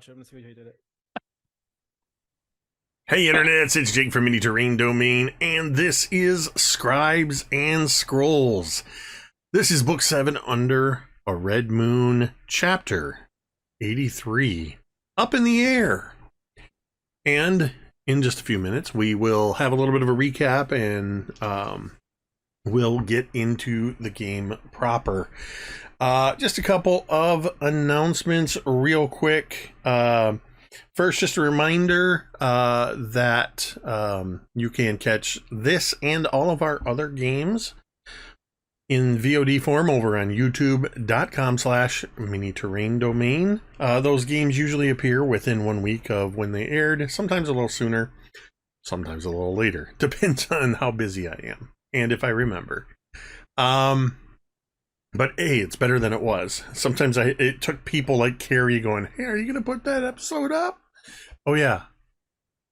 I'm gonna see how you did it. Hey internets, it's Jake from Mini Terrain Domain, and this is Scribes and Scrolls. This is Book 7 Under a Red Moon, Chapter 83, Up in the Air. And in just a few minutes, we will have a little bit of a recap and we'll get into the game proper. Just a couple of announcements real quick. First, just a reminder that you can catch this and all of our other games in VOD form over on youtube.com/mini-terrain-domain. Those games usually appear within 1 week of when they aired, sometimes a little sooner, sometimes a little later. Depends on how busy I am and if I remember. But hey, it's better than it was. Sometimes it took people like Cari going, "Hey, are you going to put that episode up?" Oh, yeah.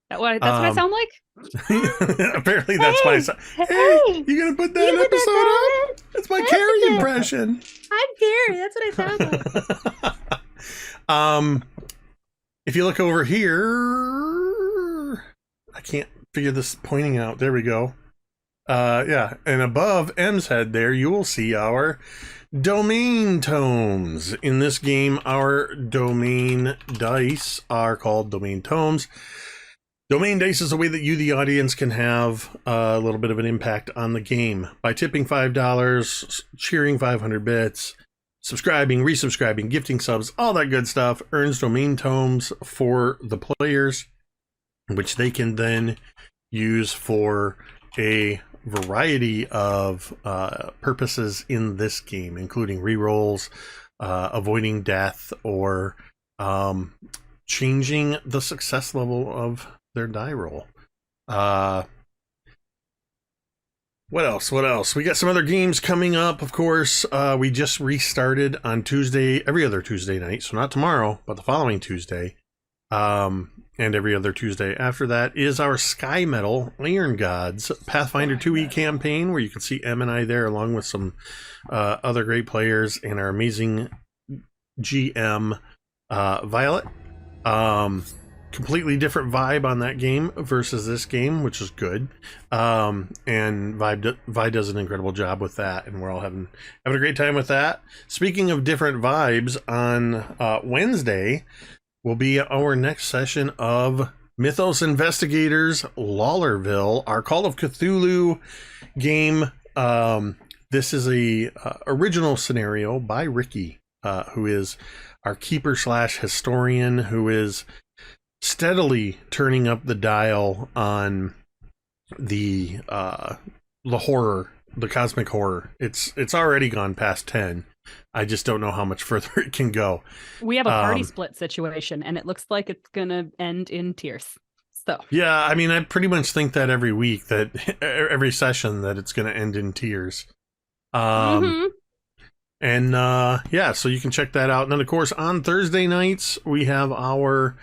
That's what I sound like? Apparently that's my sound. Hey, you going to put that episode up? That's my Cari impression. I'm Cari. That's what I sound like. If you look over here, I can't figure this pointing out. There we go. Yeah, and above M's head there, you will see our domain tomes. In this game, our domain dice are called domain tomes. Domain dice is a way that you, the audience, can have a little bit of an impact on the game by tipping $5, cheering 500 bits, subscribing, resubscribing, gifting subs, all that good stuff. Earns domain tomes for the players, which they can then use for a variety of purposes in this game, including rerolls, avoiding death, or changing the success level of their die roll. What else? We got some other games coming up, of course. We just restarted on Tuesday, every other Tuesday night, so not tomorrow, but the following Tuesday. And every other Tuesday after that is our Sky Metal Iron Gods Pathfinder 2e campaign, where you can see M and I there, along with some other great players and our amazing GM, Violet. Completely different vibe on that game versus this game, which is good. And Vi does an incredible job with that, and we're all having a great time with that. Speaking of different vibes, on Wednesday will be our next session of Mythos Investigators Lawlerville, our Call of Cthulhu game. This is a original scenario by Ricky, who is our keeper slash historian, who is steadily turning up the dial on the horror, the cosmic horror. It's already gone past 10. I just don't know how much further it can go. We have a party split situation, and it looks like it's gonna end in tears. So yeah, I mean, I pretty much think that every week, that every session, that it's gonna end in tears. And yeah, so you can check that out. And then, of course, on Thursday nights we have our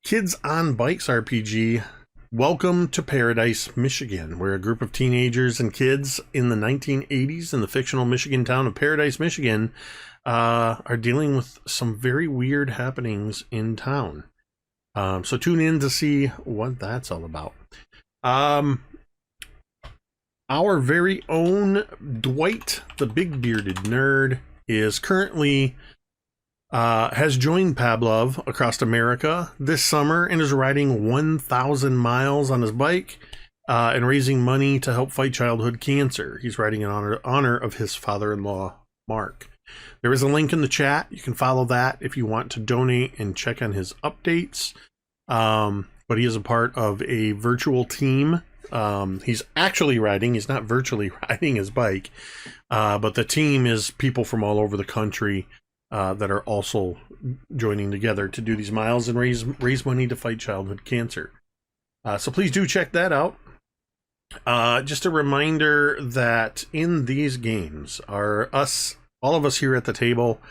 Kids on Bikes RPG. Welcome to Paradise, Michigan, where a group of teenagers and kids in the 1980s in the fictional Michigan town of Paradise, Michigan, are dealing with some very weird happenings in town. So tune in to see what that's all about. Our very own Dwight, the big bearded nerd, is currently has joined Pavlov across America this summer and is riding 1,000 miles on his bike and raising money to help fight childhood cancer. He's riding in honor of his father-in-law, Mark. There is a link in the chat. You can follow that if you want to donate and check on his updates. But he is a part of a virtual team. He's actually riding. He's not virtually riding his bike. But the team is people from all over the country that are also joining together to do these miles and raise money to fight childhood cancer. So please do check that out. Just a reminder that in these games, all of us here at the table,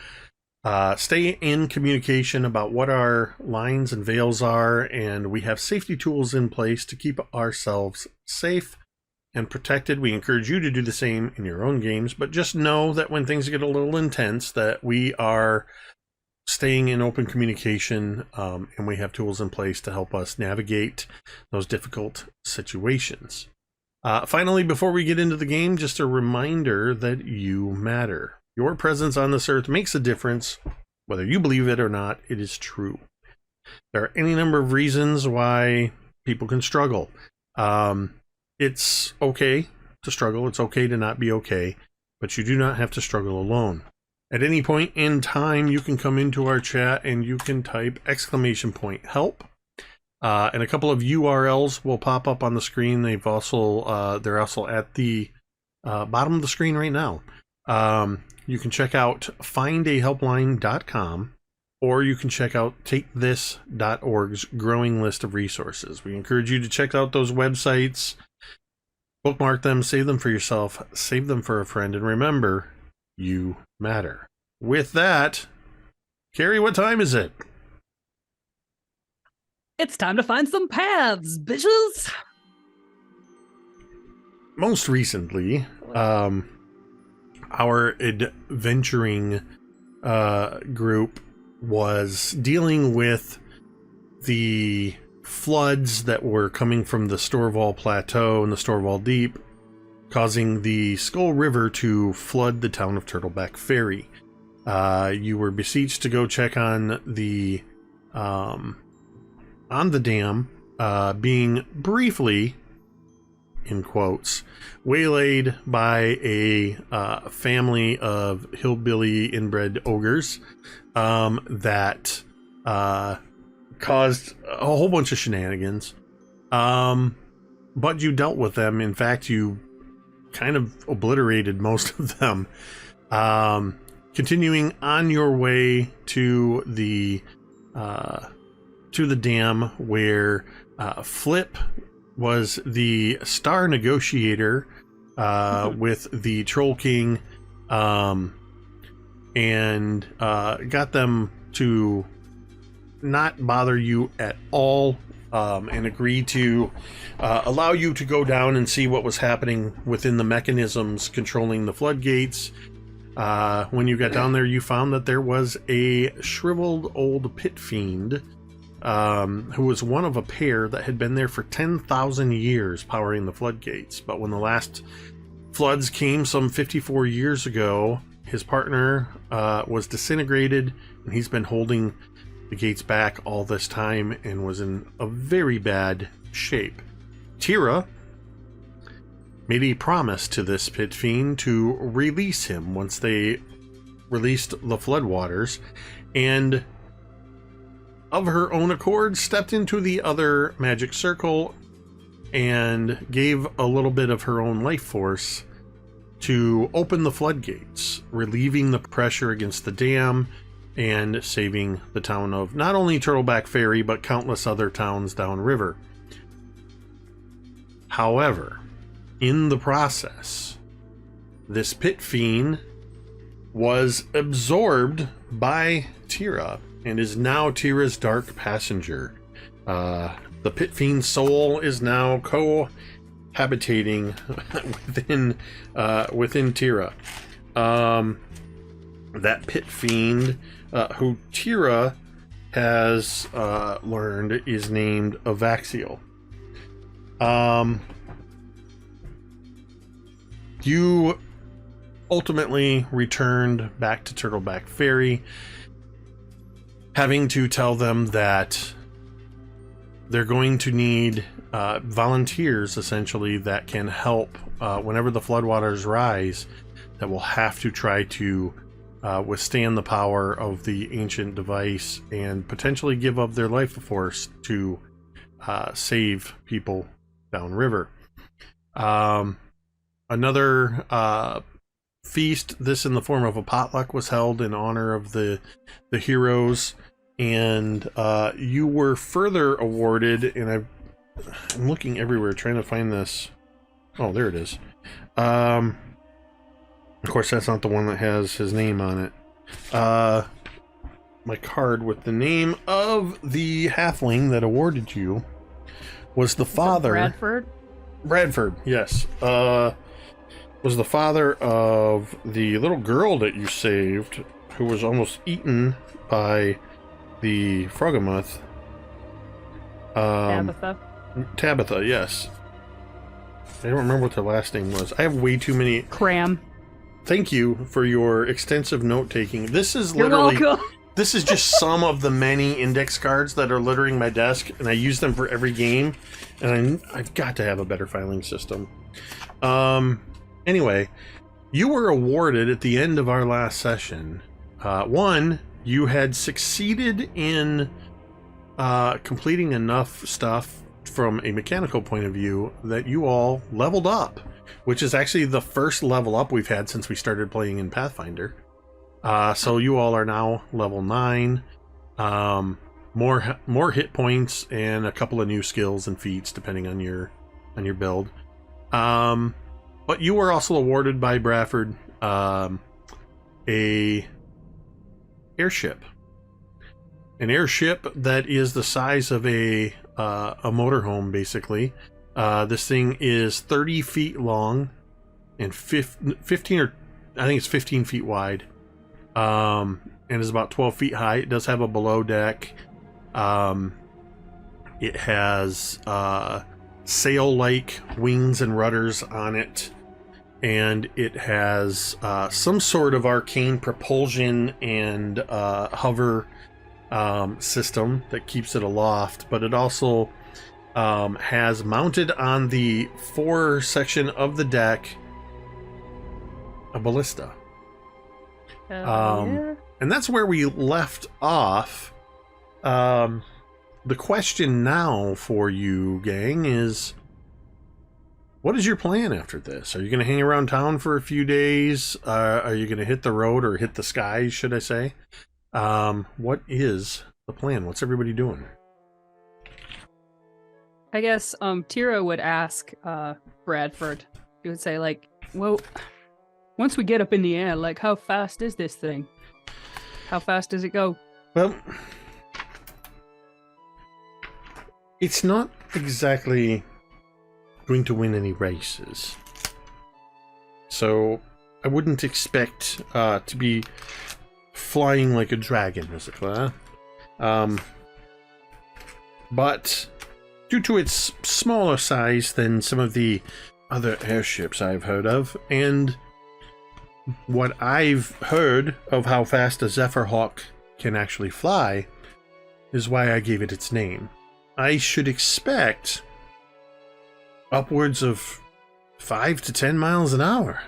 stay in communication about what our lines and veils are, and we have safety tools in place to keep ourselves safe and protected. We encourage you to do the same in your own games, but just know that when things get a little intense, that we are staying in open communication, and we have tools in place to help us navigate those difficult situations. Finally, before we get into the game, just a reminder that you matter. Your presence on this earth makes a difference. Whether you believe it or not, it is true. There are any number of reasons why people can struggle. It's okay to struggle. It's okay to not be okay, but you do not have to struggle alone. At any point in time, you can come into our chat and you can type !help. And a couple of URLs will pop up on the screen. They're also at the bottom of the screen right now. You can check out findahelpline.com, or you can check out takethis.org's growing list of resources. We encourage you to check out those websites, bookmark them, save them for yourself, save them for a friend, and remember, you matter. With that, Cari, what time is it? It's time to find some paths, bitches. Most recently, our adventuring group was dealing with the floods that were coming from the Storval Plateau and the Storval Deep, causing the Skull River to flood the town of Turtleback Ferry. You were beseeched to go check on the dam, being briefly, in quotes, waylaid by a family of hillbilly inbred ogres that caused a whole bunch of shenanigans. But you dealt with them. In fact, you kind of obliterated most of them. Continuing on your way to the dam, where Flip was the star negotiator with the Troll King, and got them to not bother you at all, and agree to allow you to go down and see what was happening within the mechanisms controlling the floodgates. When you got down there, you found that there was a shriveled old pit fiend, who was one of a pair that had been there for 10,000 years powering the floodgates. But when the last floods came some 54 years ago, his partner was disintegrated, and he's been holding the gates back all this time and was in a very bad shape. Teera made a promise to this pit fiend to release him once they released the floodwaters, and of her own accord stepped into the other magic circle and gave a little bit of her own life force to open the floodgates, relieving the pressure against the dam and saving the town of not only Turtleback Ferry, but countless other towns downriver. However, in the process, this pit fiend was absorbed by Teera and is now Teera's dark passenger. The pit fiend's soul is now cohabitating within Teera. That pit fiend, who Teera has learned is named Avaxiel. You ultimately returned back to Turtleback Ferry, having to tell them that they're going to need volunteers, essentially, that can help whenever the floodwaters rise, that will have to try to withstand the power of the ancient device and potentially give up their life force to save people downriver. Another feast, this in the form of a potluck, was held in honor of the heroes, and you were further awarded, and I'm looking everywhere trying to find this. Oh, there it is. Of course, that's not the one that has his name on it. My card with the name of the halfling that awarded you was the father. Bradford, yes. Was the father of the little girl that you saved, who was almost eaten by the Froggamoth. Tabitha. Tabitha, yes. I don't remember what the last name was. I have way too many. Cram. Thank you for your extensive note taking. This is You're literally. welcome. This is just some of the many index cards that are littering my desk, and I use them for every game. And I've got to have a better filing system. Anyway, you were awarded at the end of our last session. One, you had succeeded in completing enough stuff from a mechanical point of view that you all leveled up, which is actually the first level up we've had since we started playing in Pathfinder. So you all are now level 9, more hit points, and a couple of new skills and feats depending on your build. But you were also awarded by Bradford a airship. An airship that is the size of a motorhome, basically. This thing is 30 feet long and 15 or I think it's 15 feet wide, and is about 12 feet high. It does have a below deck. It has sail-like wings and rudders on it, and it has some sort of arcane propulsion and hover system that keeps it aloft, but it also has mounted on the fore section of the deck a ballista. Yeah. And that's where we left off. The question now for you, gang, is what is your plan after this? Are you going to hang around town for a few days? Are you going to hit the road or hit the skies, should I say? What is the plan? What's everybody doing? I guess Teera would ask Bradford. He would say, like, well, once we get up in the air, like, how fast is this thing? How fast does it go? Well, it's not exactly going to win any races. So I wouldn't expect to be flying like a dragon, as it were. But due to its smaller size than some of the other airships I've heard of, and what I've heard of how fast a Zephyrhawk can actually fly, is why I gave it its name. I should expect upwards of 5 to 10 miles an hour.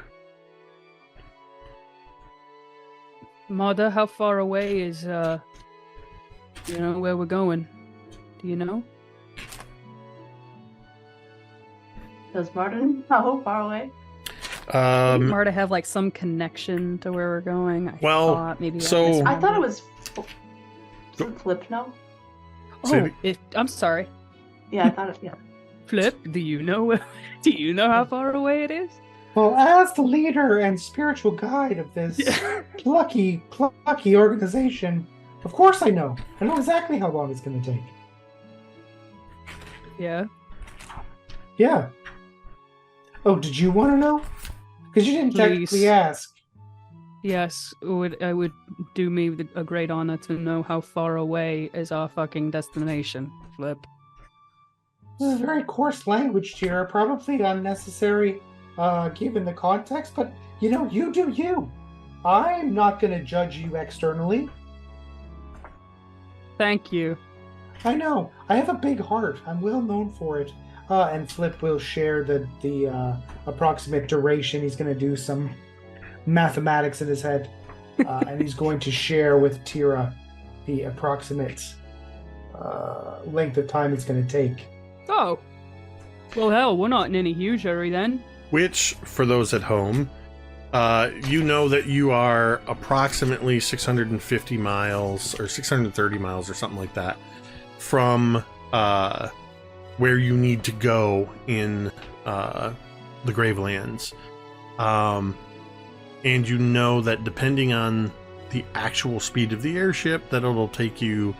Marda, how far away is, where we're going? Do you know? Does Martin know how far away? Didn't Marda have, like, some connection to where we're going? I thought maybe so- I thought it was Flip, no? Oh, I'm sorry. Yeah, I thought it, yeah. Flip, do you know how far away it is? Well, as the leader and spiritual guide of this plucky organization, of course I know. I know exactly how long it's going to take. Yeah. Yeah. Oh, did you want to know? Because you didn't technically ask. Yes, it would do me a great honor to know how far away is our fucking destination, Flip. This is very coarse language, Teera. Probably unnecessary, given the context. But, you do you. I'm not going to judge you externally. Thank you. I know. I have a big heart. I'm well known for it. And Flip will share the approximate duration. He's going to do some mathematics in his head. And he's going to share with Teera the approximate length of time it's going to take. Oh. Well, hell, we're not in any huge hurry then. Which, for those at home, you know that you are approximately 650 miles or 630 miles or something like that from where you need to go in the Gravelands. And you know that depending on the actual speed of the airship, that it'll take you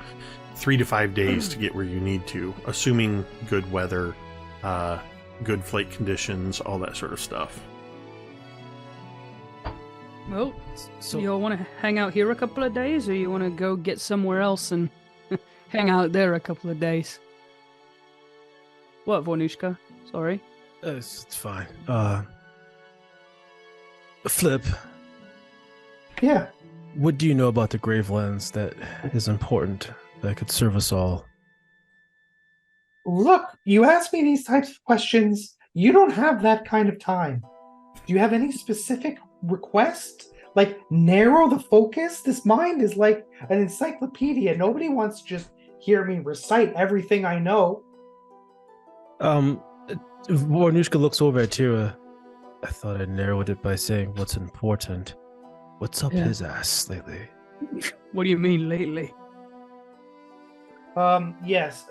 3 to 5 days to get where you need to, assuming good weather, good flight conditions, all that sort of stuff. Well, So you all want to hang out here a couple of days, or you want to go get somewhere else and hang out there a couple of days? What, Vornush'ka? Sorry. it's fine. Flip, Yeah. what do you know about the Gravelands that is important that could serve us all? Look, you ask me these types of questions. You don't have that kind of time. Do you have any specific request? Like, narrow the focus? This mind is like an encyclopedia. Nobody wants to just hear me recite everything I know. Vornush'ka looks over at Teera. I thought I narrowed it by saying what's important. What's up Yeah. his ass lately? What do you mean lately? Yes,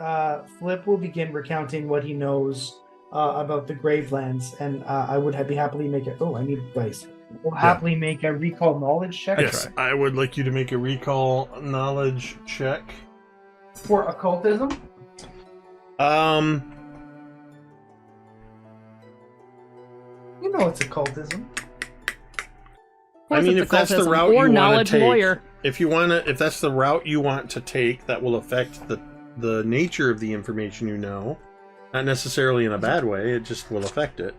Flip will begin recounting what he knows about the Gravelands, and I would be happily make it. Oh, I need advice. We'll happily make a recall knowledge check Yes, I would like you to make a recall knowledge check. for occultism. You know it's occultism. I mean, It's if that's the occultism route or you want knowledge to take, lawyer. if that's the route you want to take, that will affect the nature of the information you know. Not necessarily in a bad way, it just will affect it.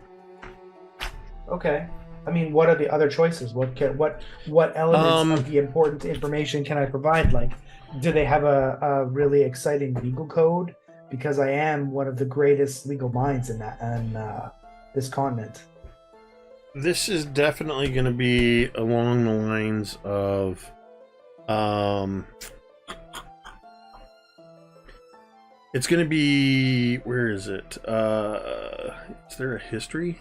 Okay. I mean, what are the other choices? What elements of the important information can I provide? Like, do they have a really exciting legal code? Because I am one of the greatest legal minds in this continent. This is definitely going to be along the lines of, it's going to be, where is it? Is there a history?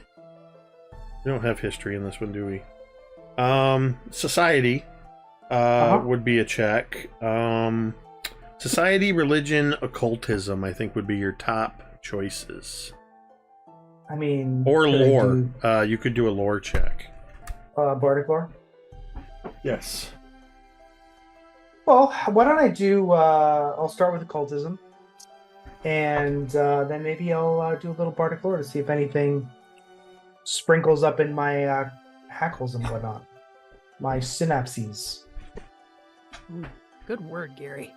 We don't have history in this one, do we? Society would be a check. Society, religion, occultism, I think would be your top choices. I mean, Or could I lore. You could do a lore check. do, Bardic lore. Yes. Well, why don't I do? I'll start with occultism, and then maybe I'll do a little Bardic lore to see if anything sprinkles up in my hackles and whatnot, my synapses. Ooh, good word, Gary.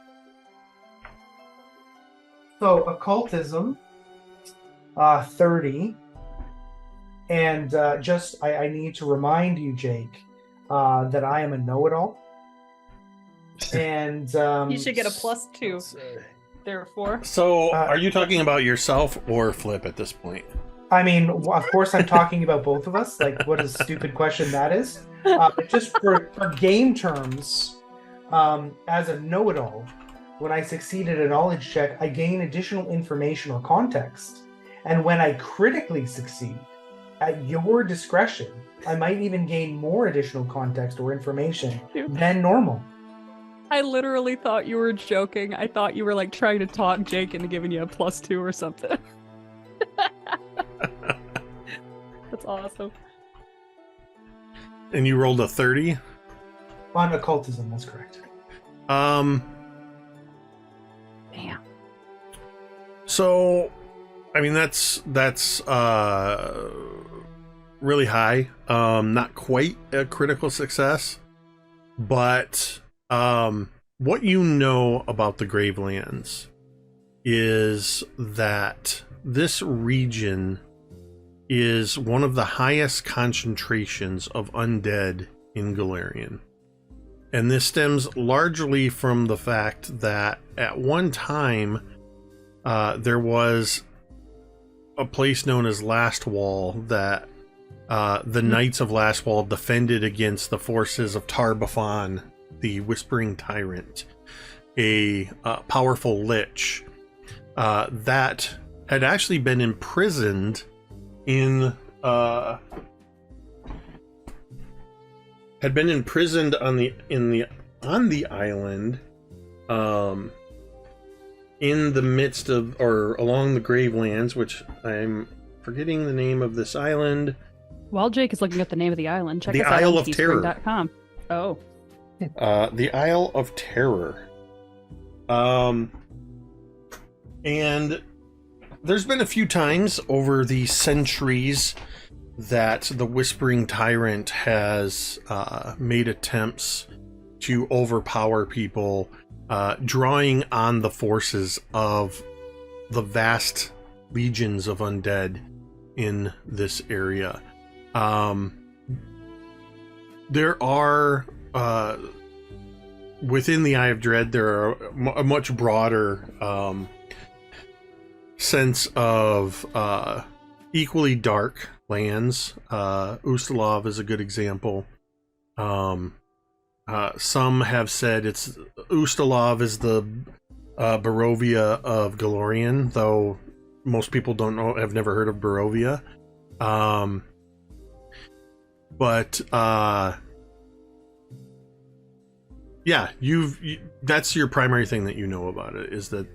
So occultism, 30, and I need to remind you, Jake, that I am a know-it-all, and You should get a +2. Therefore, So, are you talking about yourself or Flip at this point? I mean, of course, I'm talking about both of us. Like, what a stupid question that is. But just for game terms, as a know-it-all, when I succeed at a knowledge check, I gain additional information or context. And when I critically succeed, at your discretion, I might even gain more additional context or information than normal. I literally thought you were joking. I thought you were like trying to talk Jake into giving you a +2 or something. That's awesome. And you rolled a 30? On occultism, that's correct. Damn. So, I mean, that's really high. Not quite a critical success, but what you know about the Gravelands is that this region is one of the highest concentrations of undead in Galarian. And this stems largely from the fact that at one time there was a place known as Last Wall that the Knights of Last Wall defended against the forces of Tar-Baphon, the Whispering Tyrant, a powerful lich that had actually been imprisoned in on the island in the midst of, or along the Gravelands, which I'm forgetting the name of this island. While Jake is looking at the name of the island, check The us out Isle on of Terror. teespring.com. Oh. The Isle of Terror. And there's been a few times over the centuries that the Whispering Tyrant has made attempts to overpower people, drawing on the forces of the vast legions of undead in this area. There are, within the Eye of Dread, there are a much broader sense of equally dark lands. Ustalov is a good example. Some have said Ustalov is the Barovia of Galorian, though most people have never heard of Barovia. Yeah, that's your primary thing that you know about it, is that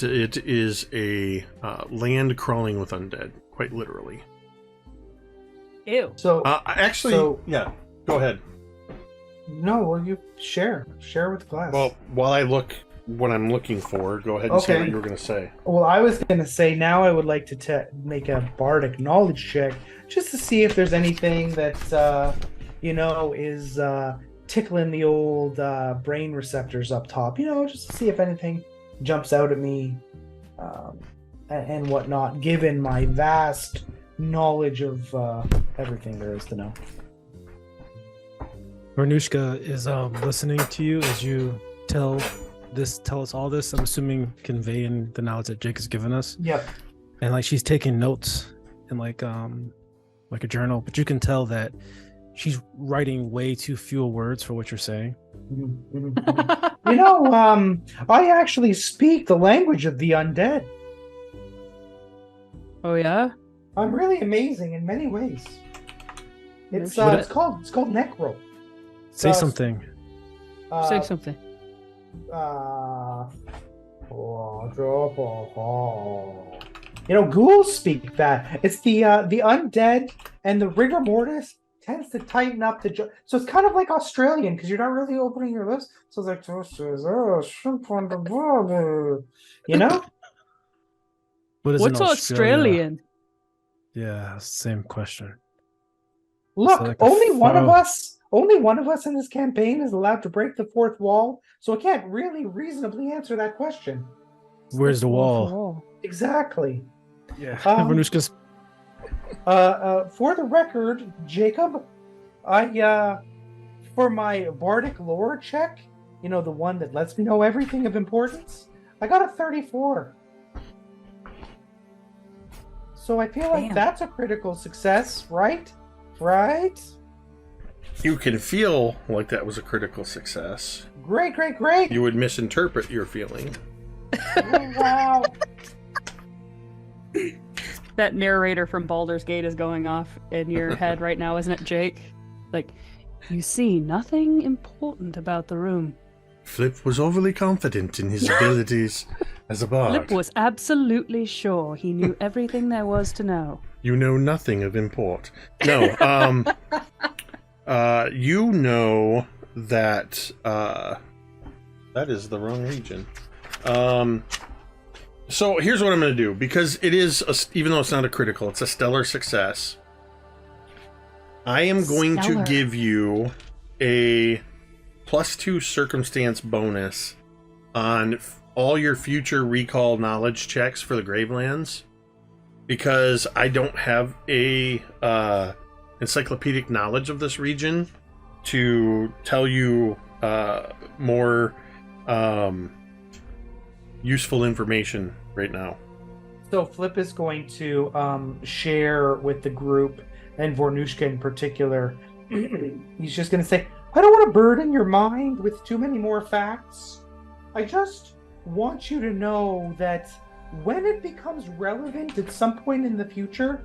it is a land crawling with undead, quite literally. Ew. So yeah, go ahead. No, well, you share with class. Well, while I look what I'm looking for, go ahead and say what you were going to say. Well, I was going to say now I would like to make a bardic knowledge check just to see if there's anything that is tickling the old brain receptors up top. Just to see if anything jumps out at me and whatnot, given my vast knowledge of everything there is to know. Vornush'ka is listening to you as you tell us all this. I'm assuming conveying the knowledge that Jake has given us. Yep. And she's taking notes in like a journal, but you can tell that she's writing way too few words for what you're saying. I actually speak the language of the undead. Oh yeah? I'm really amazing in many ways. It's called necro. Say something. Say something. Ghouls speak that. It's the undead and the rigor mortis tends to tighten up the jaw. So it's kind of like Australian because you're not really opening your lips. So it's like, shrimp on the board. What's Australian? Yeah, same question. Look, like only one of us in this campaign is allowed to break the fourth wall, so I can't really reasonably answer that question. Where's the wall? Exactly. Yeah. For the record, Jacob, I for my bardic lore check, the one that lets me know everything of importance, I got a 34. So I feel like that's a critical success, right? Right? You can feel like that was a critical success. Great. You would misinterpret your feeling. Oh, wow. That narrator from Baldur's Gate is going off in your head right now, isn't it, Jake? Like, you see nothing important about the room. Flip was overly confident in his abilities as a bard. Flip was absolutely sure he knew everything there was to know. You know nothing of import. No, you know that that is the wrong region. So here's what I'm going to do, because it is, even though it's not a critical, it's a stellar success. I am going to give you a +2 circumstance bonus on all your future recall knowledge checks for the Gravelands, because I don't have a encyclopedic knowledge of this region to tell you more useful information right now. So Flip is going to share with the group, and Vornush'ka in particular. He's just going to say, I don't want to burden your mind with too many more facts. I just want you to know that when it becomes relevant at some point in the future,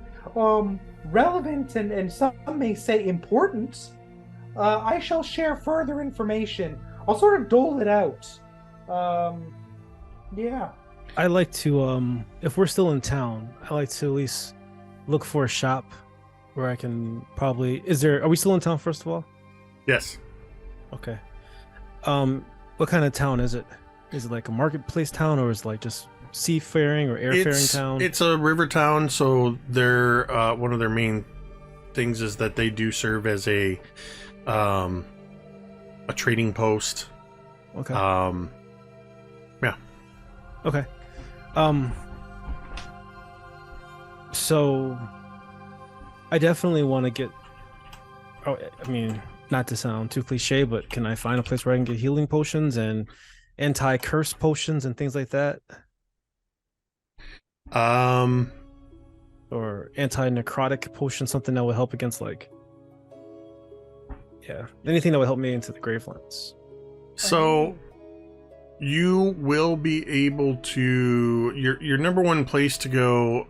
relevant and some may say important, I shall share further information. I'll sort of dole it out. Yeah. I like to, if we're still in town, I like to at least look for a shop where I can probably, are we still in town first of all? Yes. Okay. What kind of town is it? Is it like a marketplace town, or is it like just seafaring or airfaring town? It's a river town, so they're one of their main things is that they do serve as a trading post. Okay. Yeah. Okay. So I definitely want to get. Oh, I mean, not to sound too cliche, but can I find a place where I can get healing potions and anti-curse potions and things like that, or anti-necrotic potions, something that will help against anything that would help me into the Gravelands. So you will be able to your number one place to go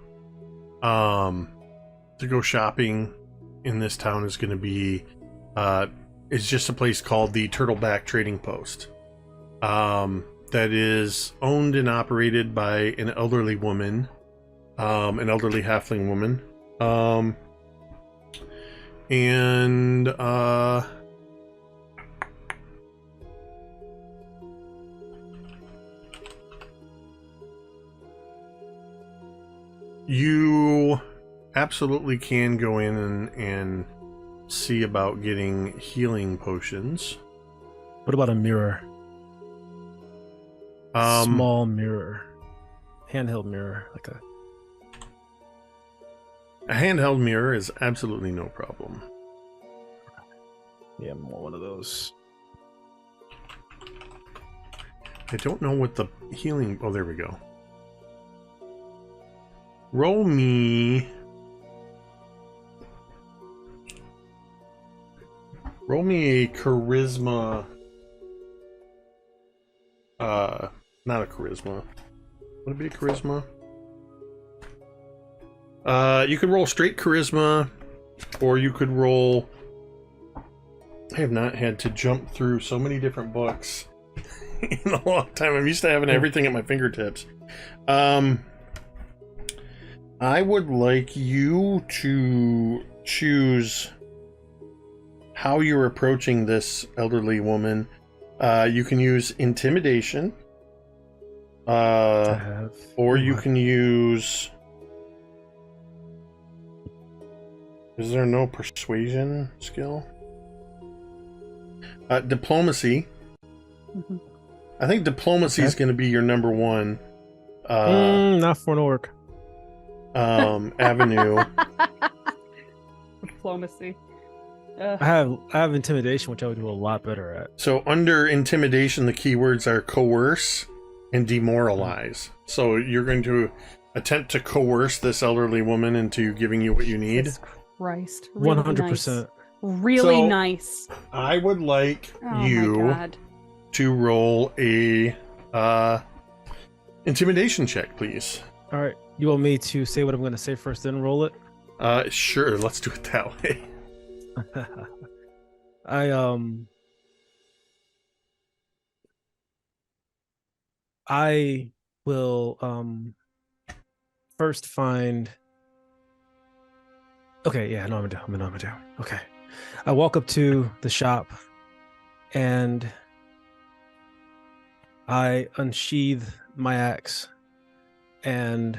shopping in this town is going to be is just a place called the Turtleback Trading Post. That is owned and operated by an elderly woman, an elderly halfling woman. You absolutely can go in and see about getting healing potions. What about a mirror? Small mirror, handheld mirror, like a handheld mirror is absolutely no problem. Yeah, I'm one of those. I don't know what the healing. Oh, there we go. Roll me a charisma. Not a charisma. Would it be a charisma? You could roll straight charisma, or you could roll. I have not had to jump through so many different books in a long time. I'm used to having everything at my fingertips. I would like you to choose how you're approaching this elderly woman. You can use intimidation, or you can use. Is there no persuasion skill? Diplomacy. Mm-hmm. I think diplomacy is going to be your number one. Not for an orc. Avenue. Diplomacy. I have intimidation, which I would do a lot better at. So under intimidation, the keywords are coerce and demoralize. So you're going to attempt to coerce this elderly woman into giving you what you need. Jesus Christ. Really 100%. Nice. Really nice. I would like Oh you my God. to roll a intimidation check, please. All right. You want me to say what I'm going to say first, then roll it? Sure. Let's do it that way. I will first find. Okay, yeah, no, I'm gonna do. Okay, I walk up to the shop, and I unsheath my axe, and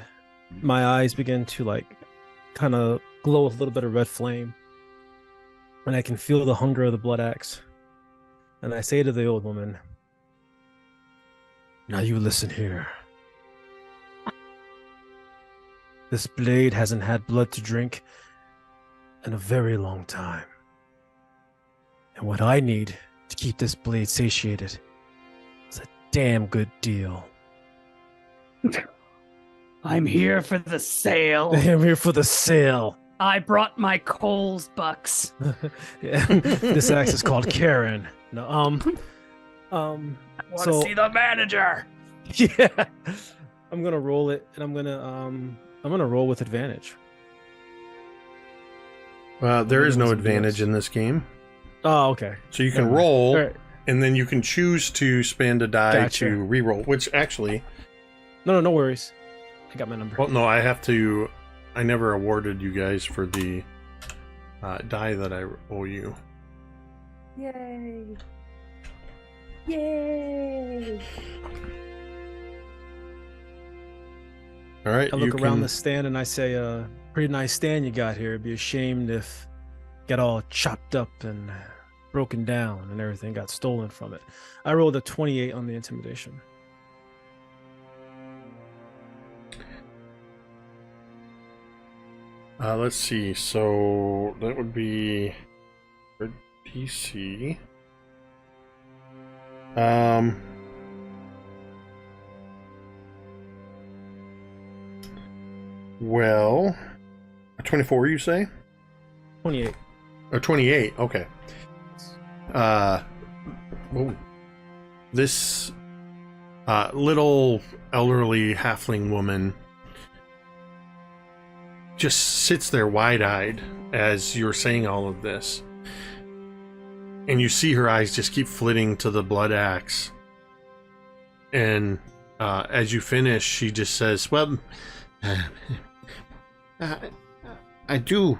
my eyes begin to kind of glow with a little bit of red flame, and I can feel the hunger of the blood axe. And I say to the old woman, "Now you listen here. This blade hasn't had blood to drink in a very long time. And what I need to keep this blade satiated is a damn good deal." I'm here for the sale. I'm here for the sale. I brought my Coles bucks. Yeah. This axe is called Karen. No, Want to see the manager? Yeah. I'm gonna roll it, and I'm gonna roll with advantage. There is no advantage in this game. Oh, okay. So you can roll, right, and then you can choose to spend a die Gotcha. to reroll, which actually... No worries. I got my number. Well, no, I never awarded you guys for the die that I owe you. Yay. Yay. All right, I look around the stand and I say, pretty nice stand you got here. It'd be ashamed if got all chopped up and broken down, and everything got stolen from it. I rolled a 28 on the intimidation. Let's see. So that would be for DC. Well, a 24, you say? 28. Or 28, okay. This little elderly halfling woman just sits there wide-eyed as you're saying all of this. And you see her eyes just keep flitting to the blood axe. And as you finish, she just says, well, I do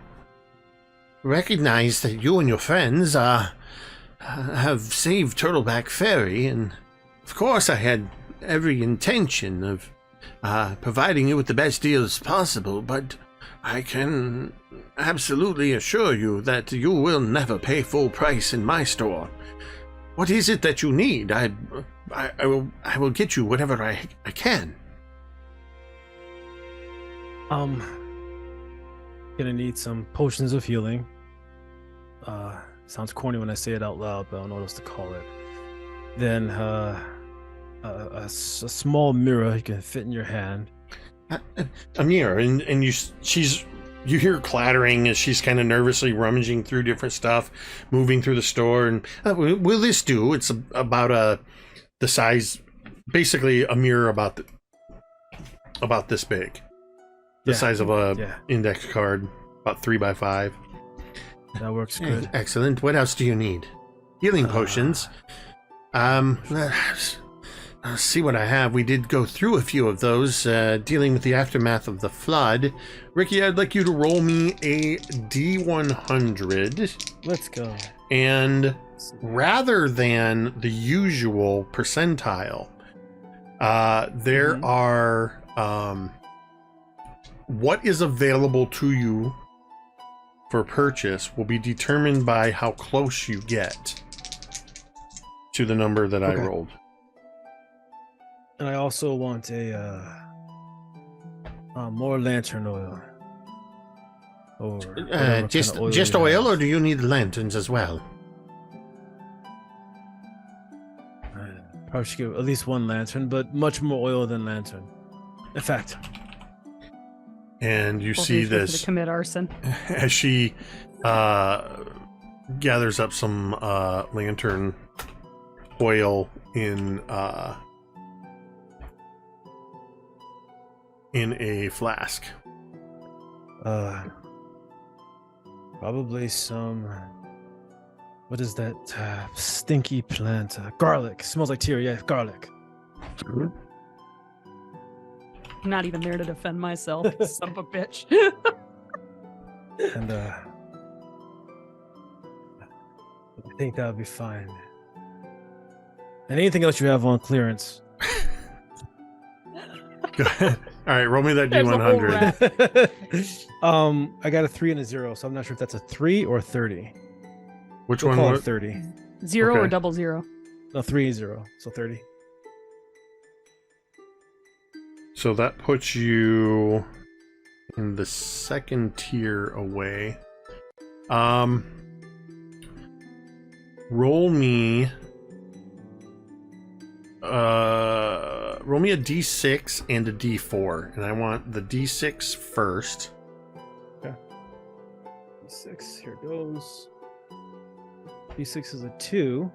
recognize that you and your friends have saved Turtleback Ferry, and of course I had every intention of providing you with the best deals possible, but I can absolutely assure you that you will never pay full price in my store. What is it that you need? I will get you whatever I can. Gonna need some potions of healing. Sounds corny when I say it out loud, but I don't know what else to call it. Then a small mirror you can fit in your hand. A mirror, and you hear clattering as she's kind of nervously rummaging through different stuff, moving through the store. And will this do? It's about the size, basically a mirror about this big, the size of a index card, about 3x5. That works good. Excellent. What else do you need? Healing potions. Let's see what I have. We did go through a few of those, dealing with the aftermath of the flood. Ricky, I'd like you to roll me a D100. Let's go. And rather than the usual percentile, there are what is available to you for purchase will be determined by how close you get to the number that I rolled. And I also want a more lantern oil. Or just kind of oil, or do you need lanterns as well? Probably should get at least one lantern, but much more oil than lantern. In fact. And you see this to commit arson as she gathers up some lantern oil in a flask. Probably some. What is that stinky plant? Garlic. Smells like Teera. Yeah, garlic. I'm not even there to defend myself, son of a bitch. And I think that would be fine. And anything else you have on clearance? Go ahead. All right, roll me that D100. I got a 3 and a 0, so I'm not sure if that's a 3 or 30. Which We'll one? call it 30. 0 Okay. or double 0? No, 3 and 0, so 30. So that puts you in the second tier away. Roll me a D6 and a D4, and I want the D6 first. Okay. D6, here goes. D6 is a 2.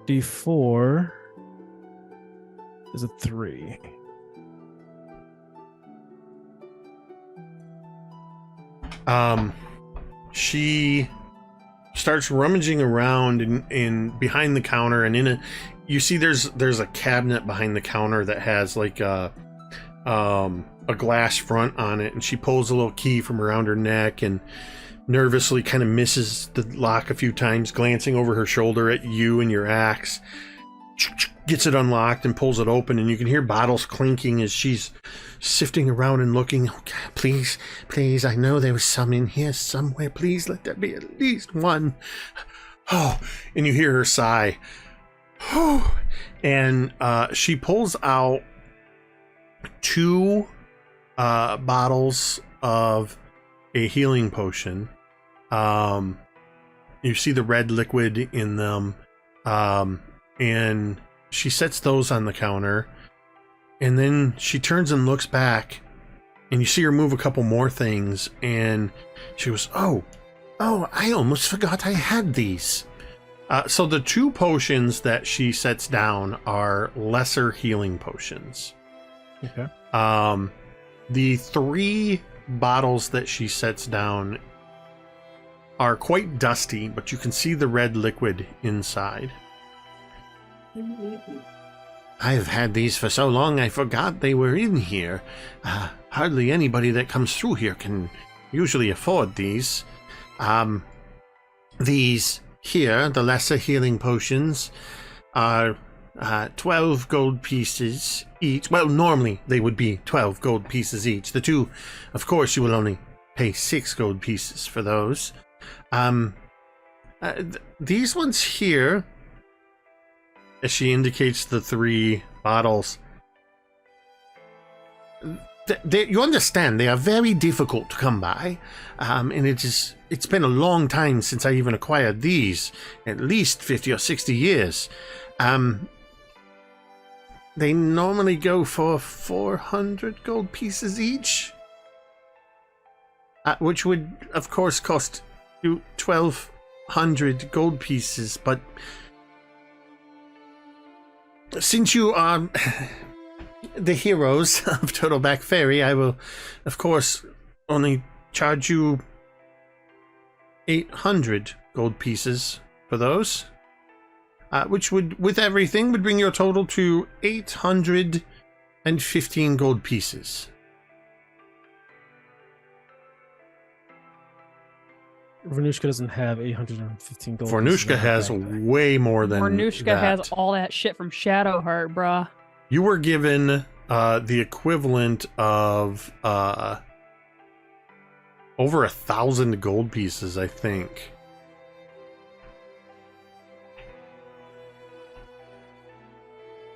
D4 is a 3. She starts rummaging around in behind the counter, and you see there's a cabinet behind the counter that has like a glass front on it, and she pulls a little key from around her neck and nervously kind of misses the lock a few times, glancing over her shoulder at you and your axe. gets it unlocked and pulls it open, and you can hear bottles clinking as she's sifting around and looking. Okay, please, please, I know there was some in here somewhere. Please let there be at least one. Oh, and you hear her sigh. Oh, and she pulls out 2 bottles of a healing potion. You see the red liquid in them, and she sets those on the counter, and then she turns and looks back, and you see her move a couple more things, and she goes, oh, I almost forgot I had these. So the 2 potions that she sets down are lesser healing potions. Okay. The 3 bottles that she sets down are quite dusty, but you can see the red liquid inside. I've had these for so long I forgot they were in here. Hardly anybody that comes through here can usually afford these. These here, the lesser healing potions, are 12 gold pieces each. Well, normally they would be 12 gold pieces each. The 2, of course, you will only pay 6 gold pieces for those. These ones here, as she indicates the 3 bottles, you understand, they are very difficult to come by, and it's been a long time since I even acquired these, at least 50 or 60 years. They normally go for 400 gold pieces each, which would, of course, cost you 1,200 gold pieces, but since you are the heroes of Turtleback Ferry, I will, of course, only charge you 800 gold pieces for those, which would, with everything, would bring your total to 815 gold pieces. Vornush'ka doesn't have 815 gold. Vornush'ka has way more than Vornush'ka that. has all that shit from Shadowheart, bruh. You were given the equivalent of over 1,000 gold pieces, I think.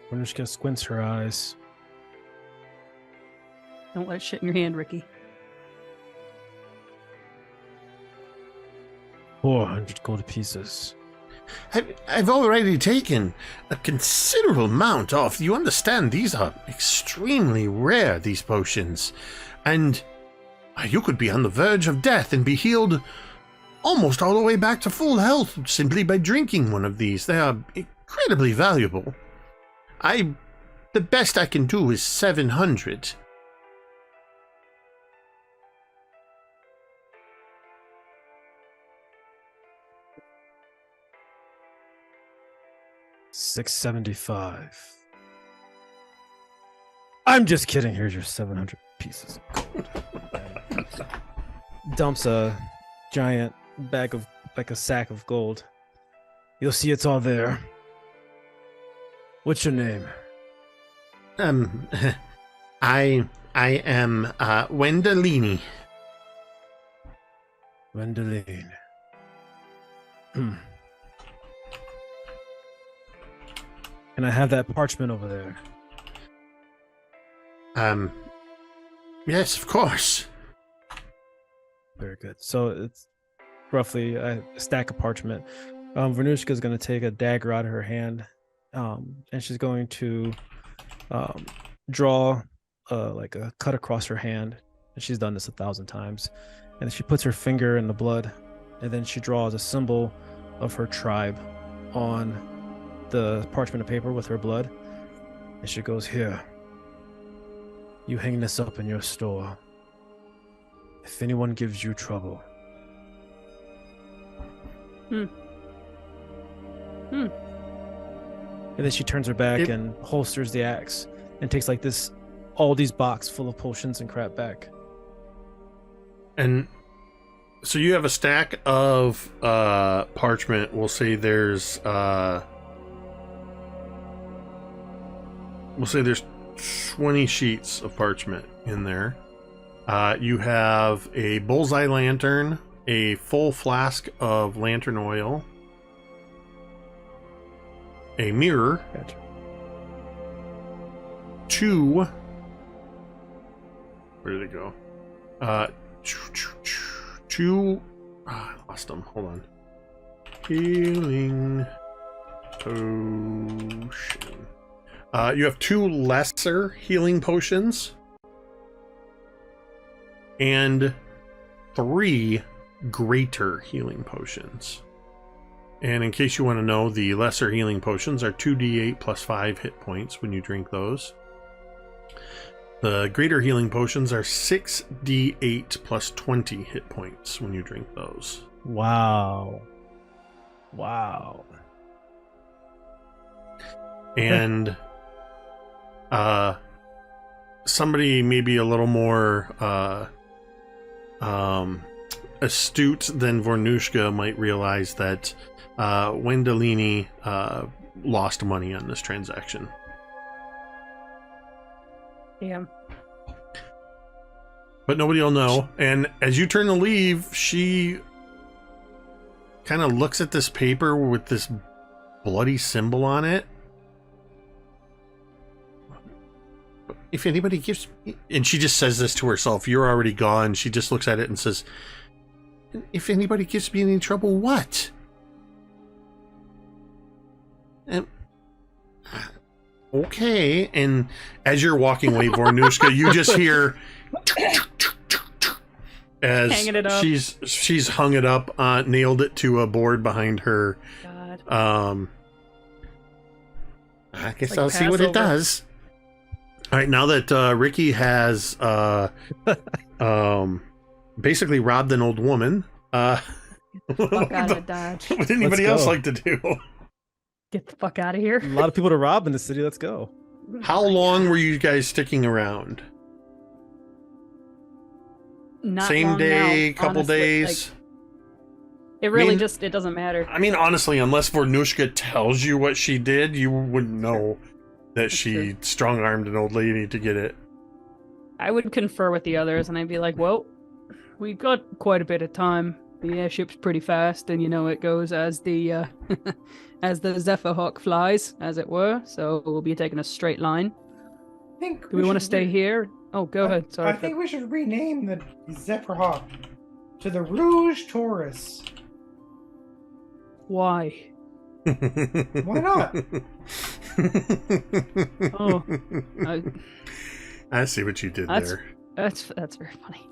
Vornush'ka squints her eyes. Don't let shit in your hand, Ricky. 400 gold pieces. I've already taken a considerable amount off. You understand, these are extremely rare, these potions. And you could be on the verge of death and be healed almost all the way back to full health simply by drinking one of these. They are incredibly valuable. The best I can do is 700. $675. I'm just kidding. Here's your 700 pieces of gold. Dumps a giant bag of, like a sack of gold. You'll see it's all there. What's your name? I am Wendelini. Wendeline. Can I have that parchment over there? Yes, of course. Very good. So it's roughly a stack of parchment. Vornush'ka is going to take a dagger out of her hand, and she's going to draw like a cut across her hand. And she's done this 1,000 times. And she puts her finger in the blood, and then she draws a symbol of her tribe on the parchment of paper with her blood. And she goes, "Here, you hang this up in your store. If anyone gives you trouble." And then she turns her back and holsters the axe and takes like this Aldi's box full of potions and crap back. And so you have a stack of parchment. We'll say there's we'll say there's 20 sheets of parchment in there. You have a bullseye lantern, a full flask of lantern oil, a mirror, Gotcha. 2. Where did it go? 2. I lost them. Hold on. Healing potion. You have 2 lesser healing potions and 3 greater healing potions. And in case you want to know, the lesser healing potions are 2d8 plus 5 hit points when you drink those. The greater healing potions are 6d8 plus 20 hit points when you drink those. Wow. Wow. And somebody maybe a little more astute than Vornush'ka might realize that Wendellini lost money on this transaction. Damn. But nobody will know. And as you turn to leave, she kind of looks at this paper with this bloody symbol on it. If anybody gives me... And she just says this to herself. You're already gone. She just looks at it and says, if anybody gives me any trouble, what? And... Okay. And as you're walking away, Vornush'ka, you just hear... as hanging it up. She's hung it up, nailed it to a board behind her. God. I guess Like I'll see what it Passover. does. All right, now that Ricky has basically robbed an old woman, Fuck out of Dodge. what would anybody else go. like to do? Get the fuck out of here. A lot of people to rob in the city. Let's go. How long were you guys sticking around? Not Same long day, now, couple honestly. days? Like, it really mean- just, it doesn't matter. I mean, honestly, unless Vornush'ka tells you what she did, you wouldn't know that That's she true. strong-armed an old lady to get it. I would confer with the others and I'd be like, well, we've got quite a bit of time. The airship's pretty fast and you know it goes as the as the Zephyr Hawk flies, as it were. So we'll be taking a straight line. I think Do we want to should stay here? Oh, go ahead. Sorry. I think we should rename the Zephyr Hawk to the Rouge Taurus. Why? Why not? Oh, I see what you did That's- there. that's very funny.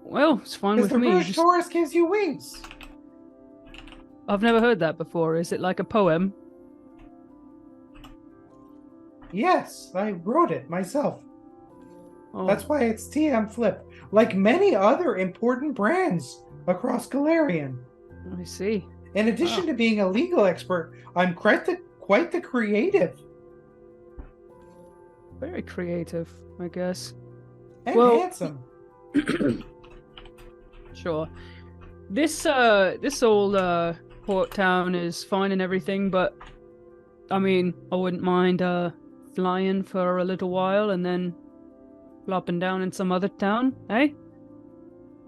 Well, it's fine Because with the me. Rouge Just- Taurus gives you wings. I've never heard that before. Is it like a poem? Yes, I wrote it myself. Oh, That's why it's TM Flip. Like many other important brands across Galarian. I see. In addition Wow. to being a legal expert, I'm quite the creative Very creative, I guess. and Well- handsome. Sure. This old port town is fine and everything, but I mean, I wouldn't mind flying for a little while and then flopping down in some other town, eh?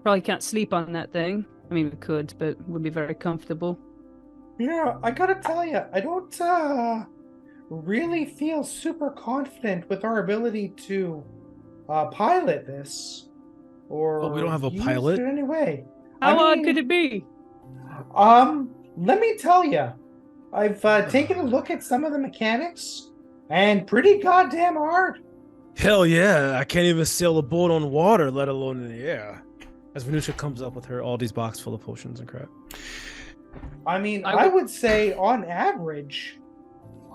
Probably can't sleep on that thing. I mean, we could, but it would be very comfortable. Yeah, I gotta tell you, I don't really feel super confident with our ability to pilot this. Or Oh, we don't have a use pilot? it anyway. How I hard mean, could it be? Let me tell you, I've taken a look at some of the mechanics, and pretty goddamn hard. Hell yeah! I can't even sail a boat on water, let alone in the air. As Venusia comes up with her Aldi's box full of potions and crap. I mean, I I would- would say on average,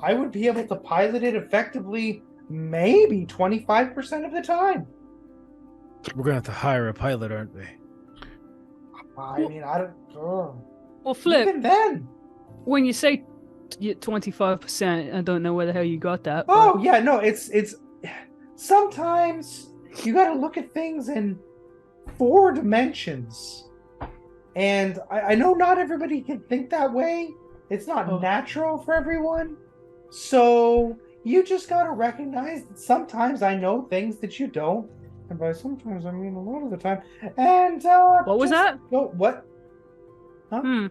I would be able to pilot it effectively maybe 25% of the time. We're gonna have to hire a pilot, aren't we? I mean, I don't. Well, Flip, Even then. when you say 25%, I don't know where the hell you got that. Oh but- yeah, no, it's sometimes you got to look at things in 4 dimensions, and I know not everybody can think that way. It's not Oh. natural for everyone. So you just gotta recognize that sometimes I know things that you don't. And by sometimes, I mean a lot of the time. And, What was that? Oh, what? Huh?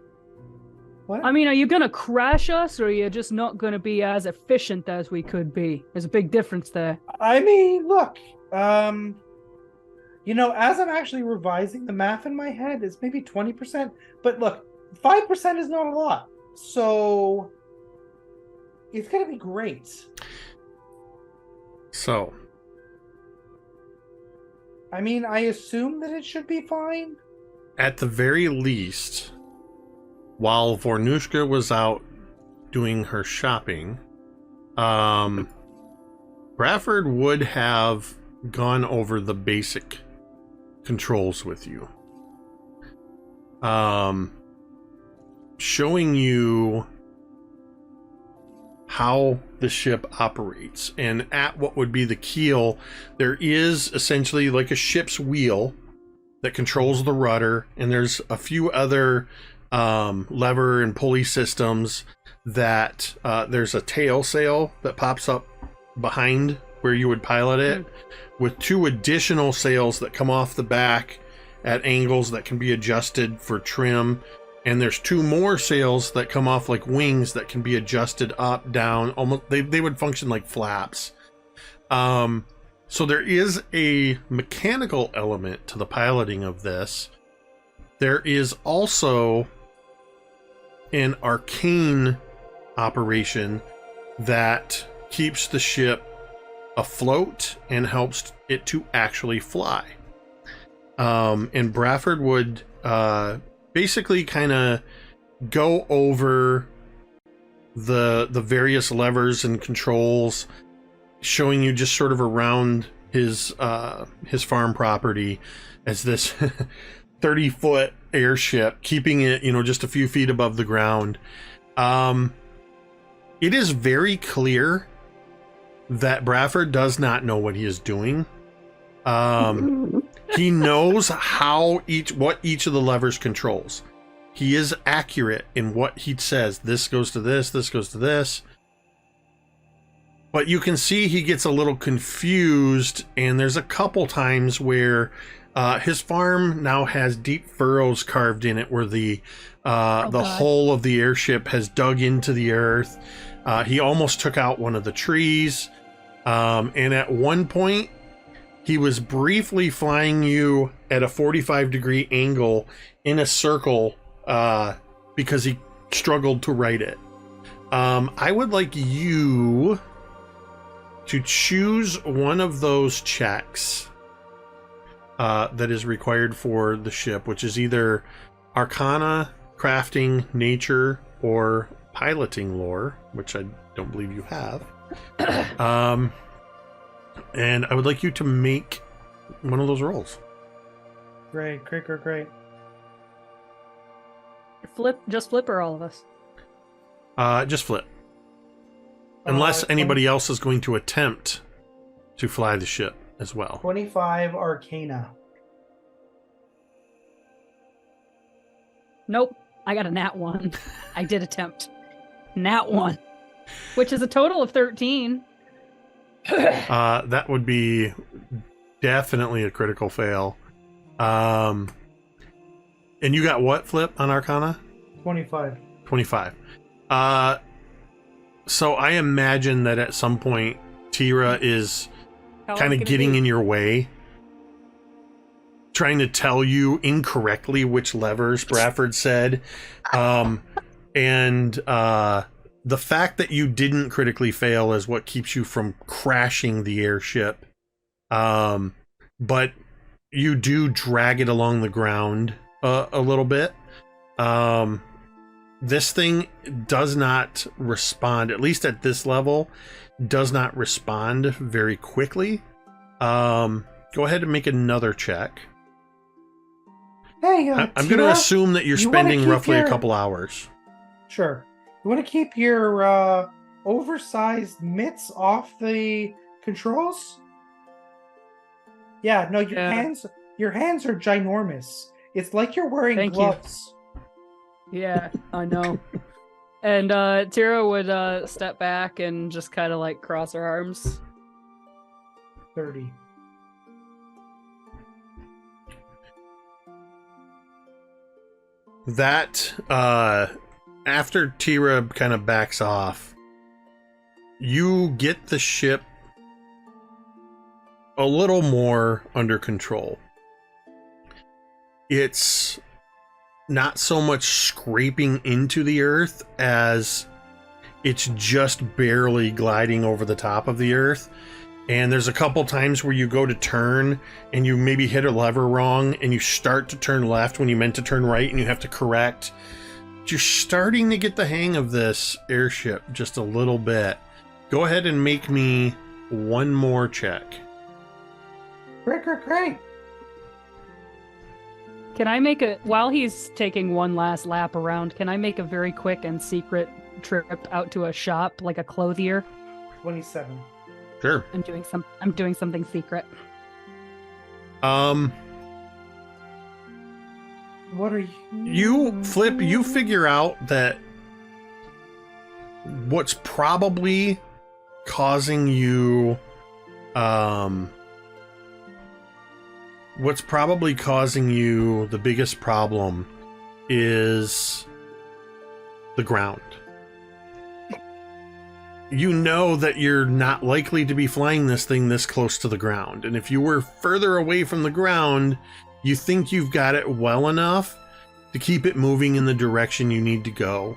What? I mean, are you gonna crash us, or are you just not gonna be as efficient as we could be? There's a big difference there. I mean, look, you know, as I'm actually revising the math in my head, it's maybe 20%. But look, 5% is not a lot. So it's going to be great. So, I mean, I assume that it should be fine. at the very least, while Vornush'ka was out doing her shopping, Bradford would have gone over the basic controls with you. Showing you how the ship operates. And at what would be the keel, there is essentially like a ship's wheel that controls the rudder, and there's a few other lever and pulley systems that there's a tail sail that pops up behind where you would pilot it, with 2 additional sails that come off the back at angles that can be adjusted for trim. And there's 2 more sails that come off like wings that can be adjusted up, down. Almost, they would function like flaps. So there is a mechanical element to the piloting of this. There is also an arcane operation that keeps the ship afloat and helps it to actually fly. And Bradford would basically kind of go over the various levers and controls, showing you just sort of around his farm property as this 30-foot airship, keeping it, you know, just a few feet above the ground. It is very clear that Bradford does not know what he is doing. He knows what each of the levers controls. He is accurate in what he says. This goes to this, this goes to this. But you can see he gets a little confused, and there's a couple times where his farm now has deep furrows carved in it where the hull of the airship has dug into the earth. He almost took out one of the trees. And at one point, he was briefly flying you at a 45-degree angle in a circle because he struggled to right it. I would like you to choose one of those checks that is required for the ship, which is either Arcana, Crafting, Nature, or Piloting Lore, which I don't believe you have. And I would like you to make one of those rolls. Great. Just flip, or all of us? Just flip. Unless anybody else is going to attempt to fly the ship as well. 25 Arcana. Nope. I got a nat 1. I did attempt. Nat 1. Which is a total of 13. That would be definitely a critical fail. And you got what, Flip, on Arcana? 25. 25. So I imagine that at some point Teera is kind of getting in your way, trying to tell you incorrectly which levers Bradford said. And the fact that you didn't critically fail is what keeps you from crashing the airship. But you do drag it along the ground a little bit. This thing does not respond, at least at this level, does not respond very quickly. Go ahead and make another check. Hey, I'm going to assume that you're spending roughly a couple hours. Sure. You want to keep your oversized mitts off the controls? Yeah, no, your hands are ginormous. It's like you're wearing gloves. Yeah, I know. And Teera would step back and just kind of like cross her arms. 30. That, after Teera kind of backs off, you get the ship a little more under control. It's not so much scraping into the earth as it's just barely gliding over the top of the earth. And there's a couple times where you go to turn and you maybe hit a lever wrong and you start to turn left when you meant to turn right and you have to correct. You're starting to get the hang of this airship just a little bit. Go ahead and make me one more check. Great. Can I make while he's taking one last lap around, can I make a very quick and secret trip out to a shop, like a clothier? 27. Sure. I'm doing something secret. What are you? You figure out that what's probably causing you the biggest problem is the ground. You know that you're not likely to be flying this thing this close to the ground. And if you were further away from the ground, you think you've got it well enough to keep it moving in the direction you need to go.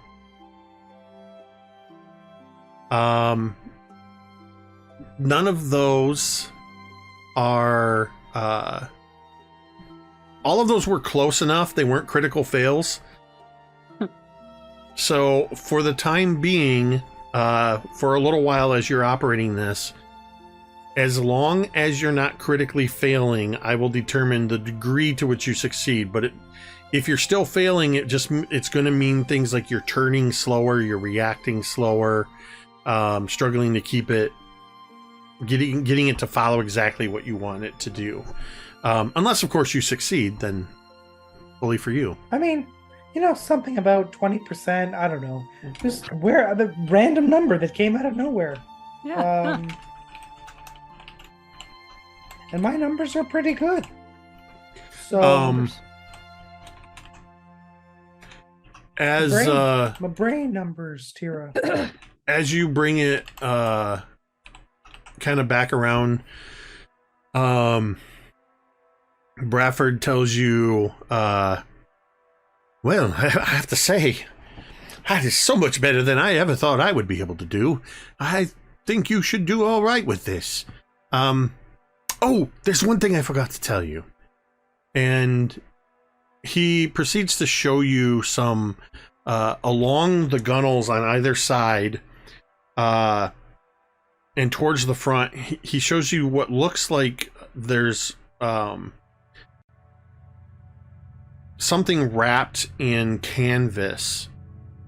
None of those are... all of those were close enough. They weren't critical fails. So for the time being... for a little while as you're operating this, as long as you're not critically failing, I will determine the degree to which you succeed. But if you're still failing, it's going to mean things like you're turning slower, you're reacting slower, struggling to keep it, getting it to follow exactly what you want it to do. Unless, of course, you succeed, then fully for you. I mean, something about 20%. I don't know. Just where the random number that came out of nowhere. Yeah. And my numbers are pretty good. So my brain numbers, Teera. As you bring it kind of back around, Bradford tells you, well, I have to say, that is so much better than I ever thought I would be able to do. I think you should do all right with this. Oh, there's one thing I forgot to tell you. And he proceeds to show you some, along the gunnels on either side, and towards the front, he shows you what looks like there's, something wrapped in canvas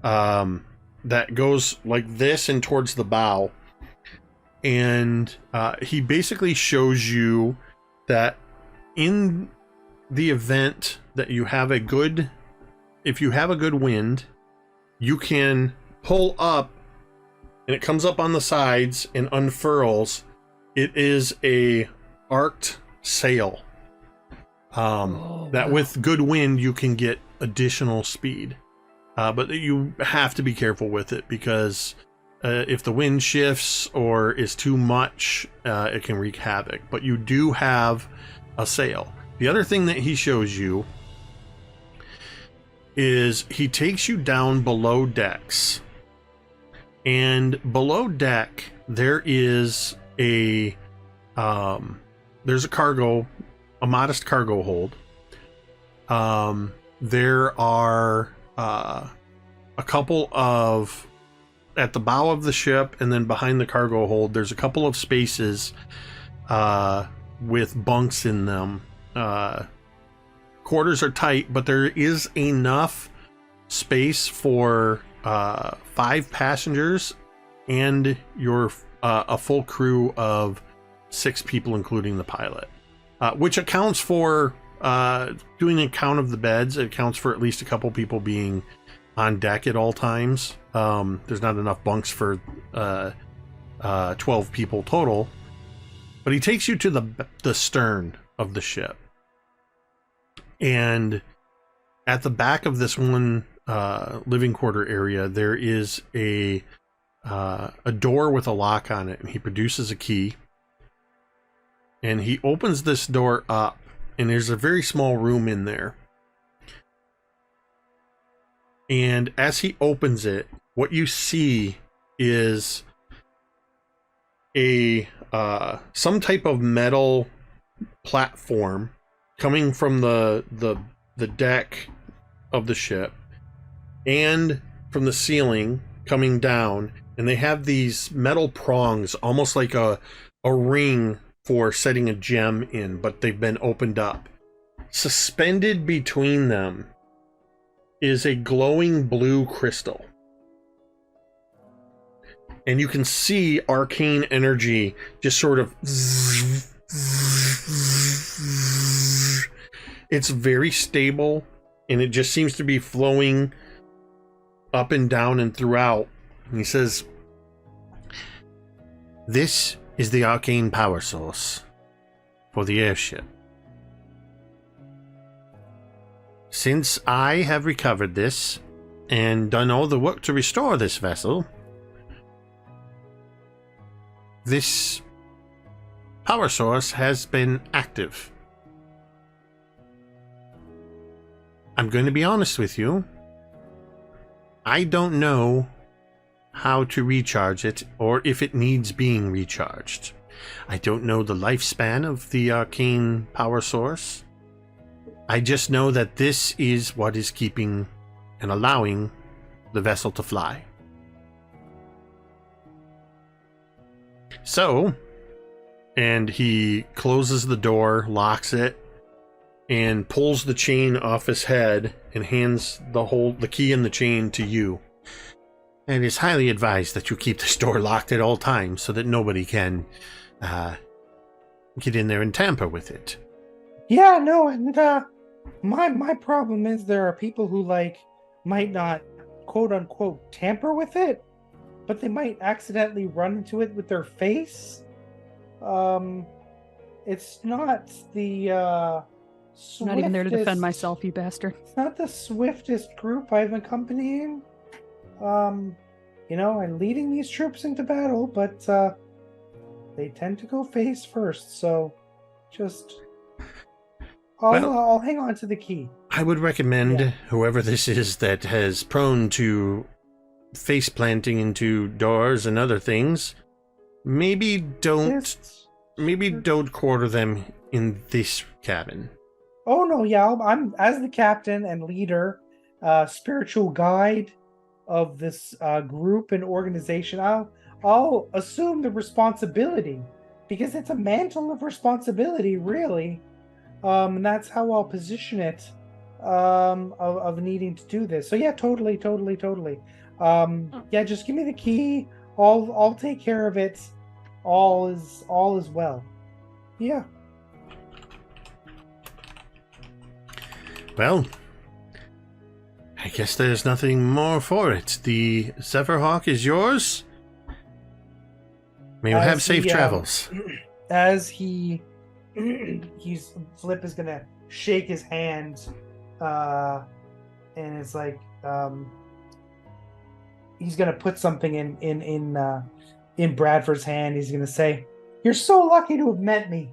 that goes like this and towards the bow. And he basically shows you that in the event that you have if you have a good wind, you can pull up and it comes up on the sides and unfurls. It is a arced sail. That with good wind you can get additional speed, but you have to be careful with it because if the wind shifts or is too much, it can wreak havoc. But you do have a sail. The other thing that he shows you is he takes you down below decks, and below deck there is a modest cargo hold. There are a couple of, at the bow of the ship and then behind the cargo hold, there's a couple of spaces with bunks in them. Quarters are tight, but there is enough space for 5 passengers and a full crew of 6 people, including the pilot. Which accounts for, doing a count of the beds, it accounts for at least a couple people being on deck at all times. There's not enough bunks for 12 people total. But he takes you to the stern of the ship. And at the back of this one living quarter area, there is a door with a lock on it, and he produces a key. And he opens this door up, and there's a very small room in there. And as he opens it, what you see is some type of metal platform coming from the deck of the ship and from the ceiling coming down, and they have these metal prongs, almost like a ring for setting a gem in, but they've been opened up. Suspended between them is a glowing blue crystal. And you can see arcane energy just sort of... It's very stable, and it just seems to be flowing up and down and throughout. And he says, "This is the arcane power source for the airship. Since I have recovered this and done all the work to restore this vessel, this power source has been active. I'm going to be honest with you. I don't know how to recharge it or if it needs being recharged. I don't know the lifespan of the arcane power source. I just know that this is what is keeping and allowing the vessel to fly. So," and he closes the door, locks it, and pulls the chain off his head and hands the key and the chain to you. "It is highly advised that you keep this door locked at all times so that nobody can get in there and tamper with it." Yeah, no, and my problem is there are people who might not quote unquote tamper with it, but they might accidentally run into it with their face. It's not the I'm not even there to defend myself, you bastard. It's not the swiftest group I've accompanied. I'm leading these troops into battle, but they tend to go face first, so just I'll hang on to the key. I would recommend whoever this is that has prone to face planting into doors and other things, maybe don't quarter them in this cabin. Oh no, yeah, I'm as the captain and leader, spiritual guide of this group and organization. I'll assume the responsibility because it's a mantle of responsibility, really, and that's how I'll position it. Of needing to do this. So yeah, totally. Yeah, just give me the key. I'll take care of it. All is well. Yeah. Well, I guess there's nothing more for it. The Zephyrhawk is yours. May you have safe travels. As Flip is gonna shake his hand, and it's like he's gonna put something in Bradford's hand. He's gonna say, "You're so lucky to have met me."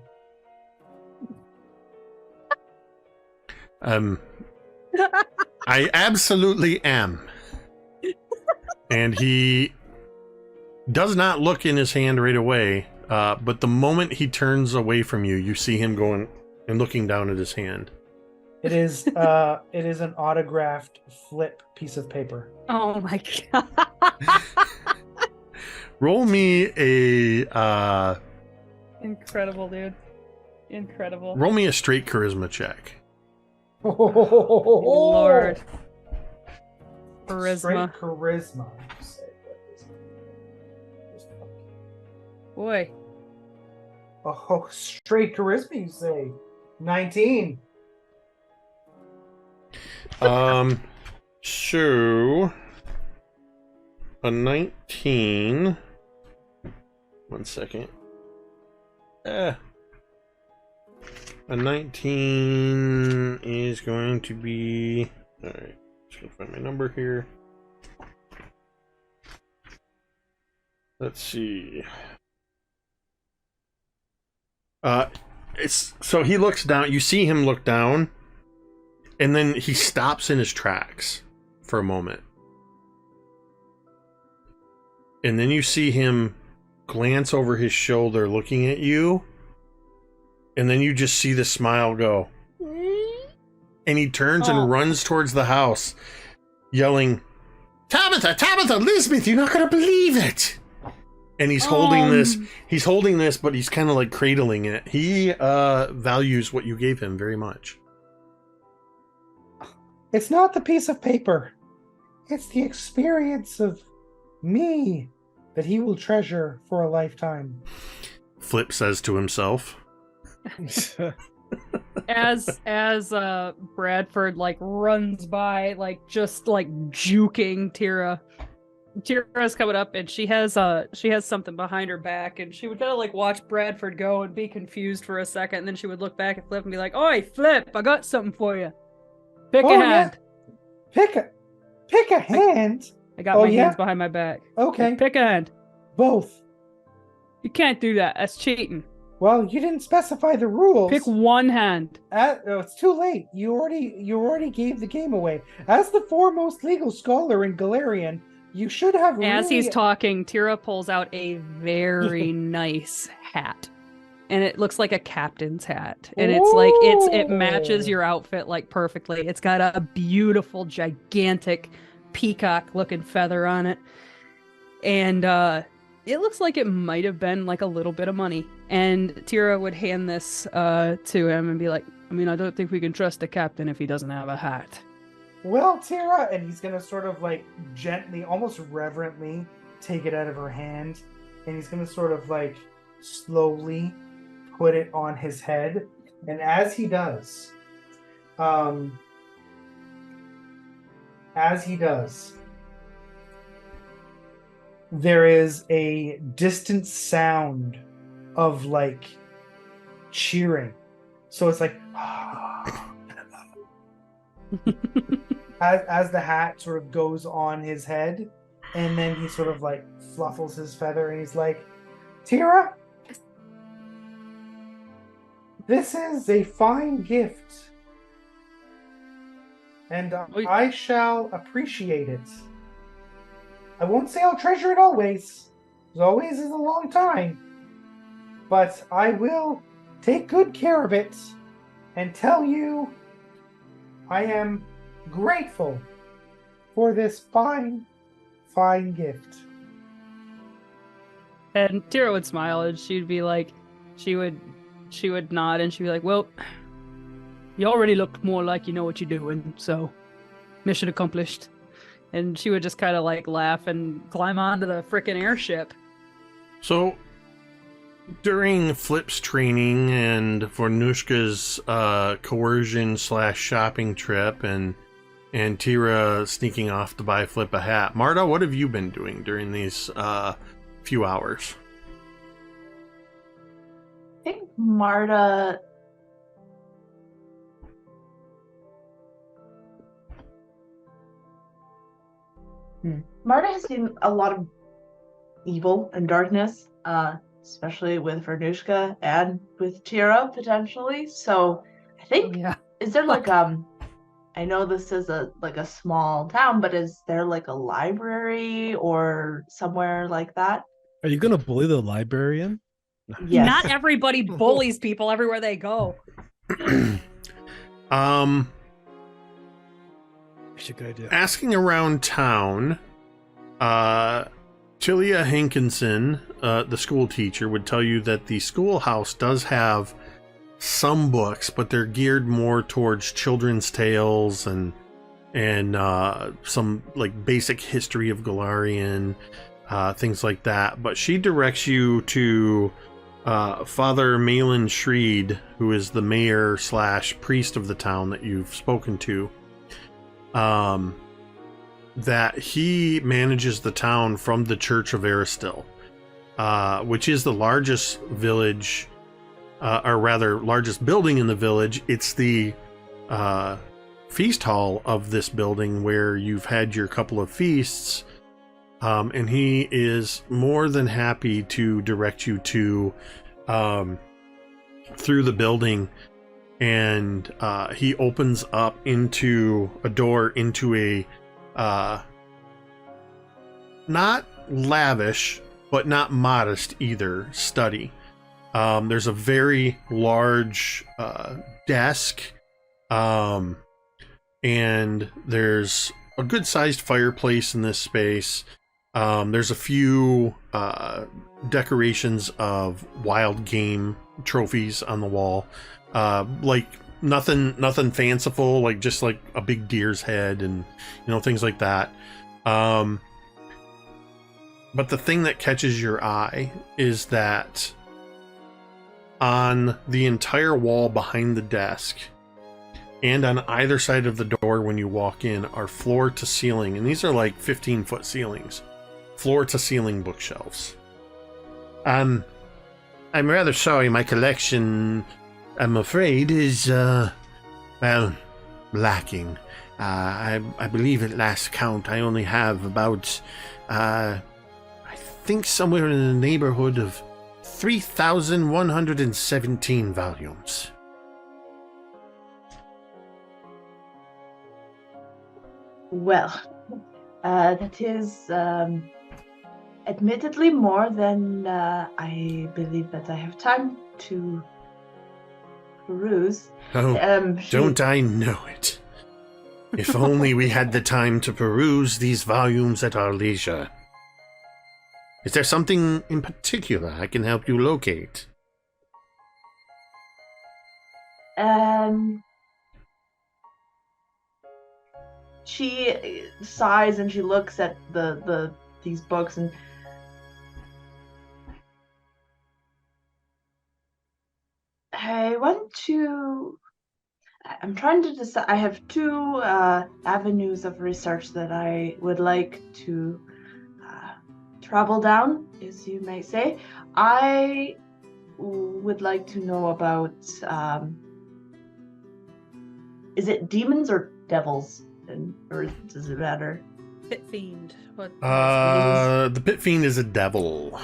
I absolutely am. And he does not look in his hand right away, but the moment he turns away from you, you see him going and looking down at his hand. It is an autographed Flip piece of paper. Oh my god. Roll me a Incredible, dude. Incredible. roll me a straight charisma check. Lord. Charisma. Straight charisma. Boy. Oh, straight charisma, you say? 19. So, a 19. 1 second. A 19 is going to be... Alright, just gonna find my number here. Let's see. So he looks down. You see him look down, and then he stops in his tracks for a moment. And then you see him glance over his shoulder looking at you, and then you just see the smile go. And he turns and runs towards the house, yelling, Tabitha, Lisbeth, you're not going to believe it. And he's holding this, but he's kind of like cradling it. He values what you gave him very much. It's not the piece of paper. It's the experience of me that he will treasure for a lifetime. Flip says to himself. As Bradford like runs by, like just like juking Teera. Teera's coming up and she has something behind her back, and she would kind of like watch Bradford go and be confused for a second, and then she would look back at Flip and be like, "Oi, Flip, I got something for you. Pick a hand." Yeah. Pick a hand. I got my hands behind my back. Okay. Pick a hand. Both. You can't do that. That's cheating. Well, you didn't specify the rules. Pick one hand. It's too late. You already gave the game away. As the foremost legal scholar in Galarian, you should have. As he's talking, Teera pulls out a very nice hat, and it looks like a captain's hat, and it's like it matches your outfit like perfectly. It's got a beautiful, gigantic, peacock-looking feather on it, and it looks like it might have been like a little bit of money. And Teera would hand this to him and be like, "I mean, I don't think we can trust the captain if he doesn't have a hat." Well, Teera, and he's gonna sort of like gently, almost reverently, take it out of her hand, and he's gonna sort of like slowly put it on his head. And as he does, there is a distant sound of like cheering. So it's like as the hat sort of goes on his head, and then he sort of like fluffles his feather, and he's like, Teera, this is a fine gift, and I shall appreciate it. I won't say I'll treasure it always, because always is a long time, but I will take good care of it and tell you I am grateful for this fine gift. And Teera would smile, and she'd be like, she would nod, and she'd be like, "Well, you already look more like you know what you're doing, so mission accomplished." And she would just kind of like laugh and climb onto the frickin' airship. So, during Flip's training and Vornush'ka's coercion/shopping trip, and Teera sneaking off to buy Flip a hat, Marda, what have you been doing during these few hours? I think Marda... Marda has seen a lot of evil and darkness, especially with Vornush'ka and with Teera, potentially. So I think, is there like, I know this is a small town, but is there like a library or somewhere like that? Are you gonna bully the librarian? Yes. Not everybody bullies people everywhere they go. That's a good idea. Asking around town, Tilia Hankinson, the school teacher, would tell you that the schoolhouse does have some books, but they're geared more towards children's tales and some like basic history of Galarian, things like that. But she directs you to Father Malin Shreed, who is the mayor / priest of the town that you've spoken to. that he manages the town from the Church of Aristil, which is the largest village, or rather largest building in the village. It's the feast hall of this building where you've had your couple of feasts, and he is more than happy to direct you to through the building, and he opens up into a door into a not lavish but not modest either study. There's a very large desk, and there's a good-sized fireplace in this space. There's a few decorations of wild game trophies on the wall, like nothing fanciful, like just like a big deer's head and things like that. But the thing that catches your eye is that on the entire wall behind the desk and on either side of the door when you walk in are floor to ceiling, and these are like 15-foot ceilings, floor to ceiling bookshelves. I'm rather sorry, my collection, I'm afraid, is lacking. I believe at last count I only have about I think somewhere in the neighborhood of 3,117 volumes. Well, that is admittedly more than I believe that I have time to peruse. Oh, don't I know it? If only we had the time to peruse these volumes at our leisure. Is there something in particular I can help you locate? She sighs and she looks at these books and I'm trying to decide. I have two avenues of research that I would like to travel down, as you may say. I would like to know about, is it demons or devils? Or does it matter? Pit Fiend. What? The Pit Fiend is a devil.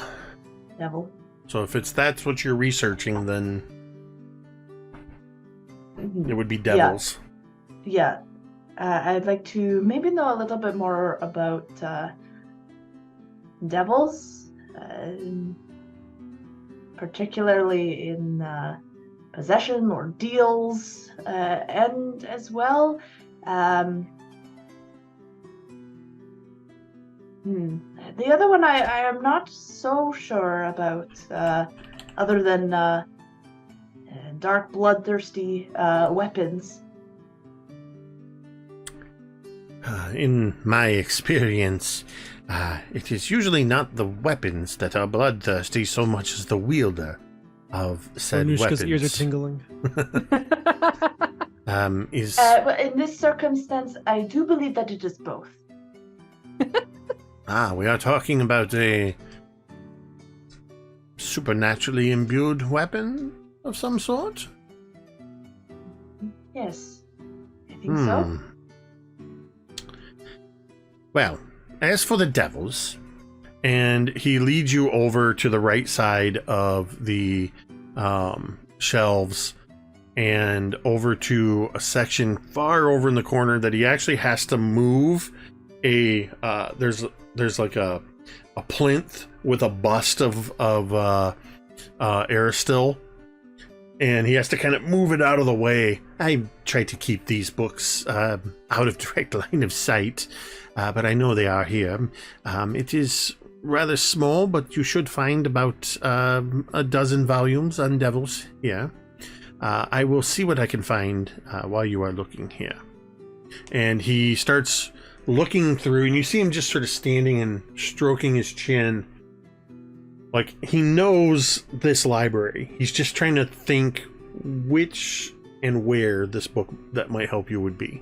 Devil. So if that's what you're researching, then it would be devils. Yeah. I'd like to maybe know a little bit more about devils, particularly in possession or deals, and as well the other one I am not so sure about, other than dark bloodthirsty weapons. In my experience, it is usually not the weapons that are bloodthirsty so much as the wielder of said Vornush'ka's weapons. ears are tingling. But in this circumstance, I do believe that it is both. We are talking about a supernaturally imbued weapon of some sort? Yes, I think so. Well, as for the devils, and he leads you over to the right side of the shelves and over to a section far over in the corner that he actually has to move there's like a plinth with a bust of Aristil, and he has to kind of move it out of the way. I try to keep these books out of direct line of sight, but I know they are here. It is rather small, but you should find about a dozen volumes on devils here. I will see what I can find while you are looking here. And he starts looking through, and you see him just sort of standing and stroking his chin. Like, he knows this library. He's just trying to think which and where this book that might help you would be.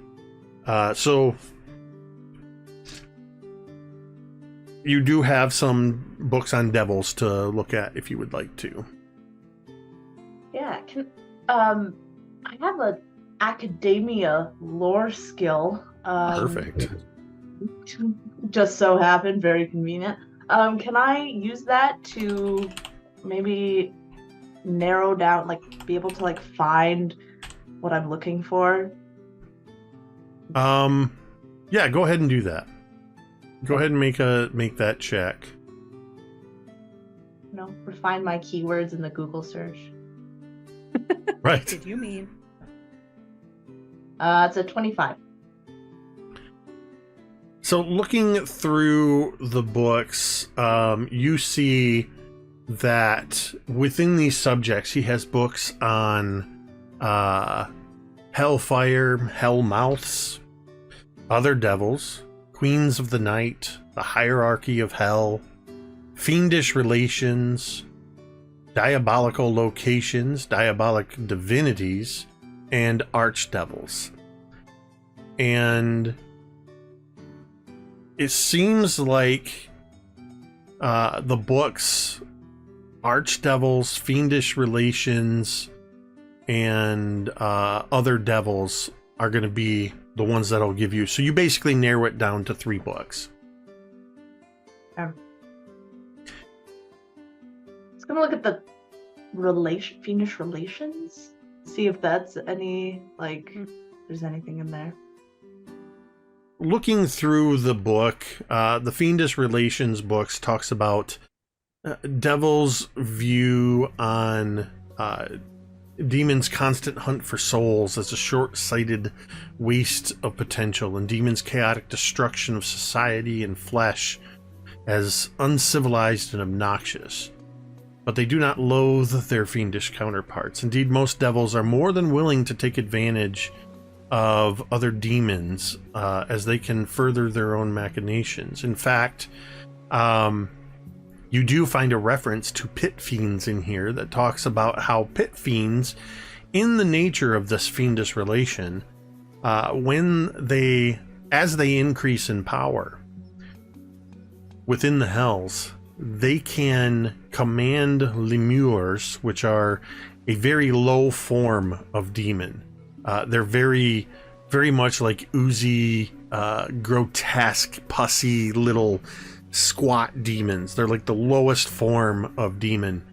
So You do have some books on devils to look at if you would like to. Yeah, I have a academia lore skill. Perfect. Just so happened, very convenient. Can I use that to maybe narrow down, like, be able to, like, find what I'm looking for? Yeah, go ahead and do that. Go ahead and make that check. Refine my keywords in the Google search. Right. Did you mean? It's a 25. So looking through the books, you see that within these subjects, he has books on hellfire, hell mouths, other devils, queens of the night, the hierarchy of hell, fiendish relations, diabolical locations, diabolic divinities, and archdevils. And it seems like the books, archdevils, fiendish relations, and other devils are going to be the ones that'll give you. So you basically narrow it down to 3 books. Let's gonna look at the fiendish relations. See if that's any, like, there's anything in there. Looking through the book, the Fiendish Relations books talks about Devil's view on demons' constant hunt for souls as a short-sighted waste of potential, and demons' chaotic destruction of society and flesh as uncivilized and obnoxious. But they do not loathe their fiendish counterparts. Indeed, most devils are more than willing to take advantage of other demons as they can further their own machinations. In fact, you do find a reference to pit fiends in here that talks about how pit fiends, in the nature of this fiendish relation, as they increase in power within the hells, they can command lemures, which are a very low form of demon. They're very, very much like oozy, grotesque, pussy little squat demons. They're like the lowest form of demon.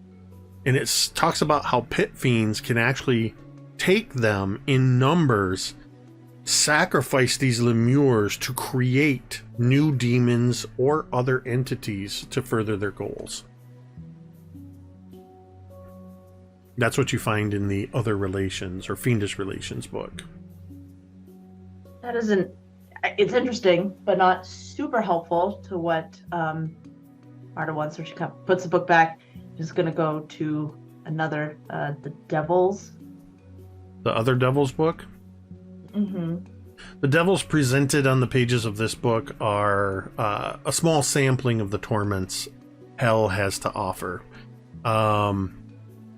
And it talks about how pit fiends can actually take them in numbers, sacrifice these lemures to create new demons or other entities to further their goals. That's what you find in the Other Relations or Fiendish Relations book. That isn't. It's interesting, but not super helpful to what Marda wants. So she kind of puts the book back. Is going to go to another, the Devils. The Other Devils book? Mm-hmm. The devils presented on the pages of this book are a small sampling of the torments hell has to offer.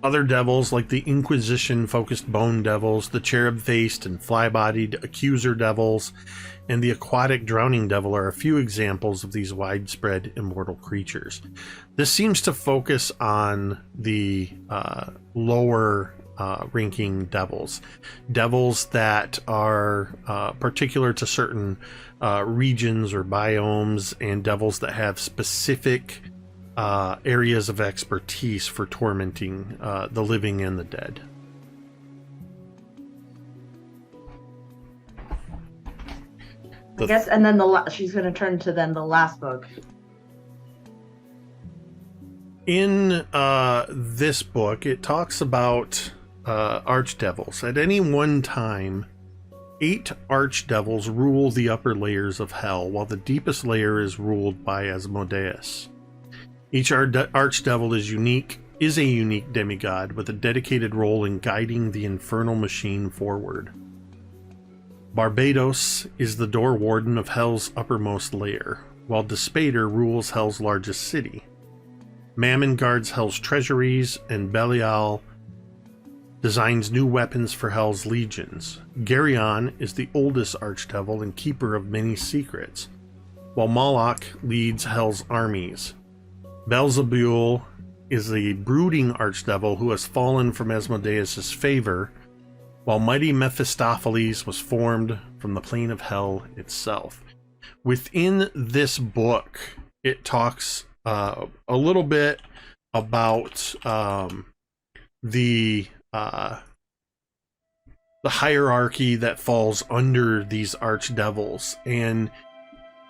Other devils, like the Inquisition-focused bone devils, the cherub-faced and fly-bodied accuser devils, and the aquatic drowning devil are a few examples of these widespread immortal creatures. This seems to focus on the lower ranking devils that are particular to certain regions or biomes, and devils that have specific areas of expertise for tormenting the living and the dead. I guess, and then she's going to turn to then the last book. In this book, it talks about archdevils. At any one time, 8 archdevils rule the upper layers of hell, while the deepest layer is ruled by Asmodeus. Each archdevil is a unique demigod with a dedicated role in guiding the infernal machine forward. Barbados is the door warden of hell's uppermost layer, while Despater rules hell's largest city. Mammon guards hell's treasuries, and Belial designs new weapons for hell's legions. Geryon is the oldest archdevil and keeper of many secrets, while Moloch leads Hell's armies. Beelzebul is the brooding archdevil who has fallen from Asmodeus' favor, while mighty Mephistopheles was formed from the plane of Hell itself. Within this book, it talks a little bit about the hierarchy that falls under these archdevils, and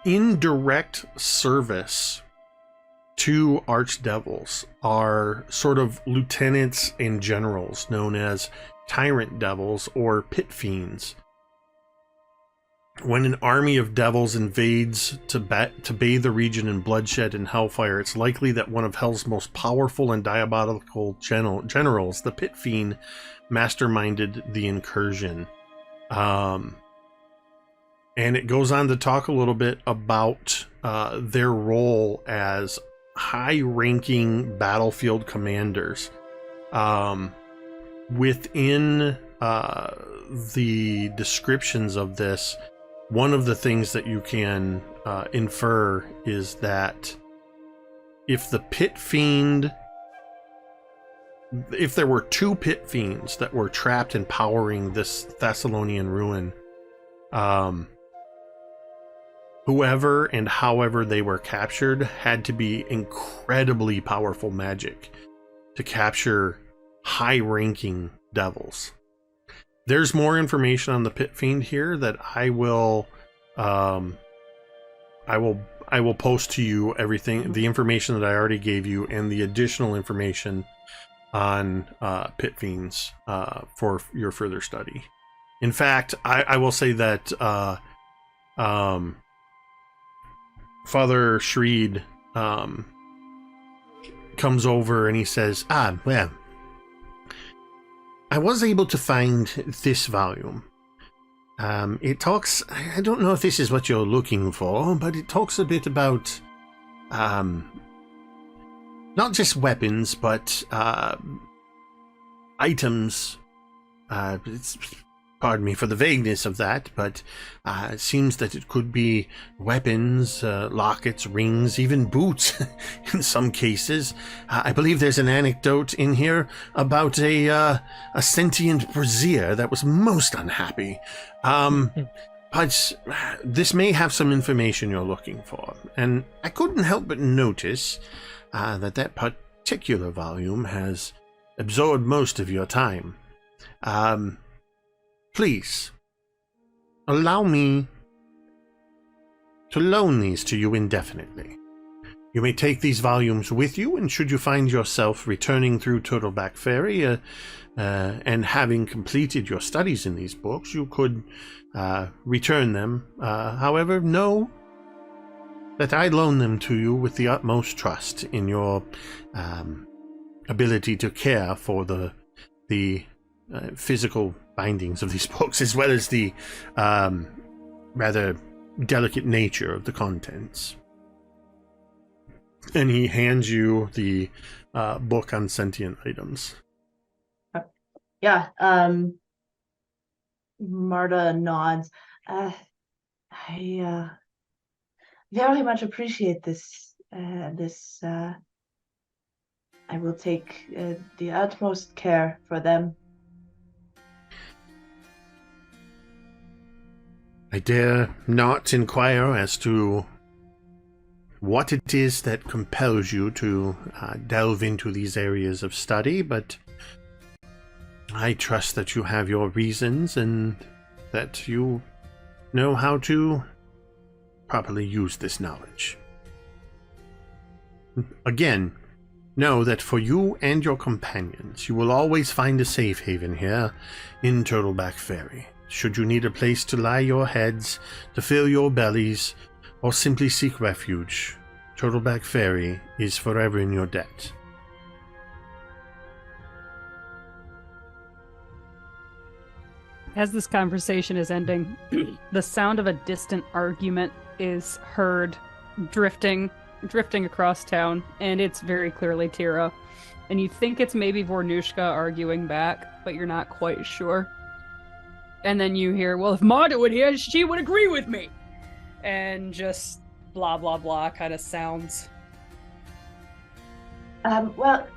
in direct service to archdevils are sort of lieutenants and generals known as tyrant devils or pit fiends. When an army of devils invades to bathe the region in bloodshed and hellfire, it's likely that one of Hell's most powerful and diabolical generals, the Pit Fiend, masterminded the incursion. And it goes on to talk a little bit about their role as high-ranking battlefield commanders. Within the descriptions of this, one of the things that you can infer is that if the Pit Fiend, if there were two Pit Fiends that were trapped and powering this Thessalonian ruin, whoever and however they were captured had to be incredibly powerful magic to capture high-ranking devils. There's more information on the Pit Fiend here that I will post to you everything, the information that I already gave you, and the additional information on Pit Fiends for your further study. In fact, I will say that Father Shreed comes over and he says, well, I was able to find this volume. It talks, I don't know if this is what you're looking for, but it talks a bit about not just weapons, but items. Pardon me for the vagueness of that, but it seems that it could be weapons, lockets, rings, even boots in some cases. I believe there's an anecdote in here about a sentient brazier that was most unhappy. But this may have some information you're looking for, and I couldn't help but notice that particular volume has absorbed most of your time. Please, allow me to loan these to you indefinitely. You may take these volumes with you, and should you find yourself returning through Turtleback Ferry and having completed your studies in these books, you could return them. However, know that I loan them to you with the utmost trust in your ability to care for the physical bindings of these books, as well as the rather delicate nature of the contents. And he hands you the book on sentient items. Yeah, Marda nods. I very much appreciate this. I will take the utmost care for them. I dare not inquire as to what it is that compels you to delve into these areas of study, but I trust that you have your reasons and that you know how to properly use this knowledge. Again, know that for you and your companions, you will always find a safe haven here in Turtleback Ferry. Should you need a place to lie your heads, to fill your bellies, or simply seek refuge, Turtleback Ferry is forever in your debt. As this conversation is ending, the sound of a distant argument is heard drifting across town, and it's very clearly Teera. And you think it's maybe Vornush'ka arguing back, but you're not quite sure. And then you hear, well, if Marda would hear, she would agree with me. And just blah blah blah kind of sounds. Well,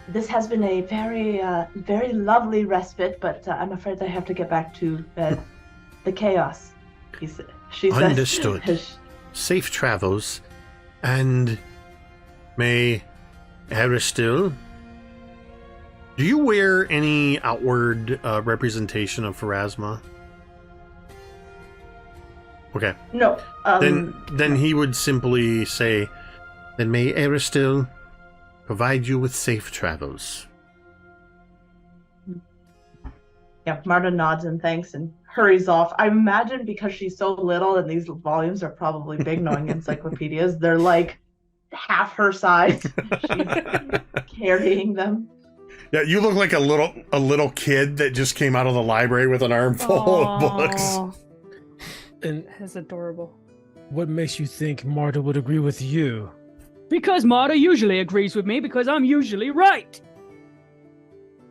this has been a very, very lovely respite, but I'm afraid I have to get back to the chaos. She says. Understood. Safe travels, and may Aristil. Do you wear any outward representation of Pharasma? Okay. No. Then he would simply say, "Then may Aristil provide you with safe travels." Yeah, Marda nods and thanks and hurries off. I imagine because she's so little and these volumes are probably big, knowing encyclopedias, they're like half her size. She's carrying them. Yeah, you look like a little kid that just came out of the library with an armful of books. And That's adorable. what makes you think Marta would agree with you? Because Marda usually agrees with me because I'm usually right.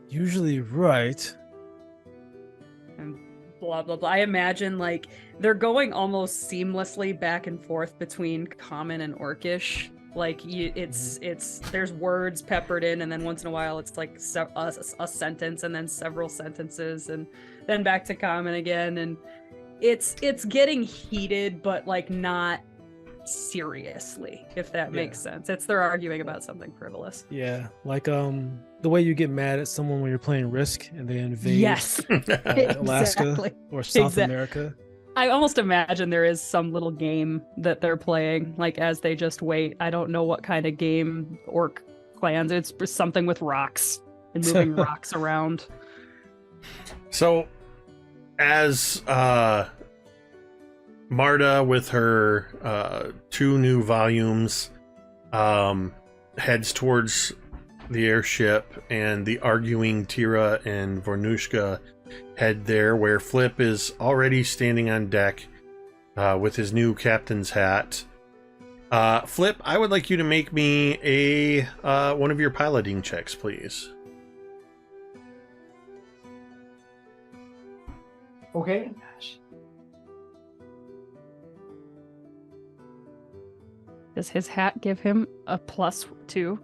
Usually right. And blah blah blah. I imagine like they're going almost seamlessly back and forth between Common and Orcish. Like it's there's words peppered in, and then once in a while it's like a sentence, and then several sentences, and then back to Common again, and it's getting heated, but like not seriously, if that makes sense. They're arguing about something frivolous. Yeah, like the way you get mad at someone when you're playing Risk and they invade Yes. Alaska Exactly. or South America. I almost imagine there is some little game that they're playing, like as they just wait. I don't know what kind of game orc clans. It's something with rocks and moving rocks around. So, as Marda, with her 2 new volumes, heads towards the airship, and the arguing Teera and Vornush'ka head there, where Flip is already standing on deck with his new captain's hat. Flip, I would like you to make me a one of your piloting checks, please. Okay. Does his hat give him a +2?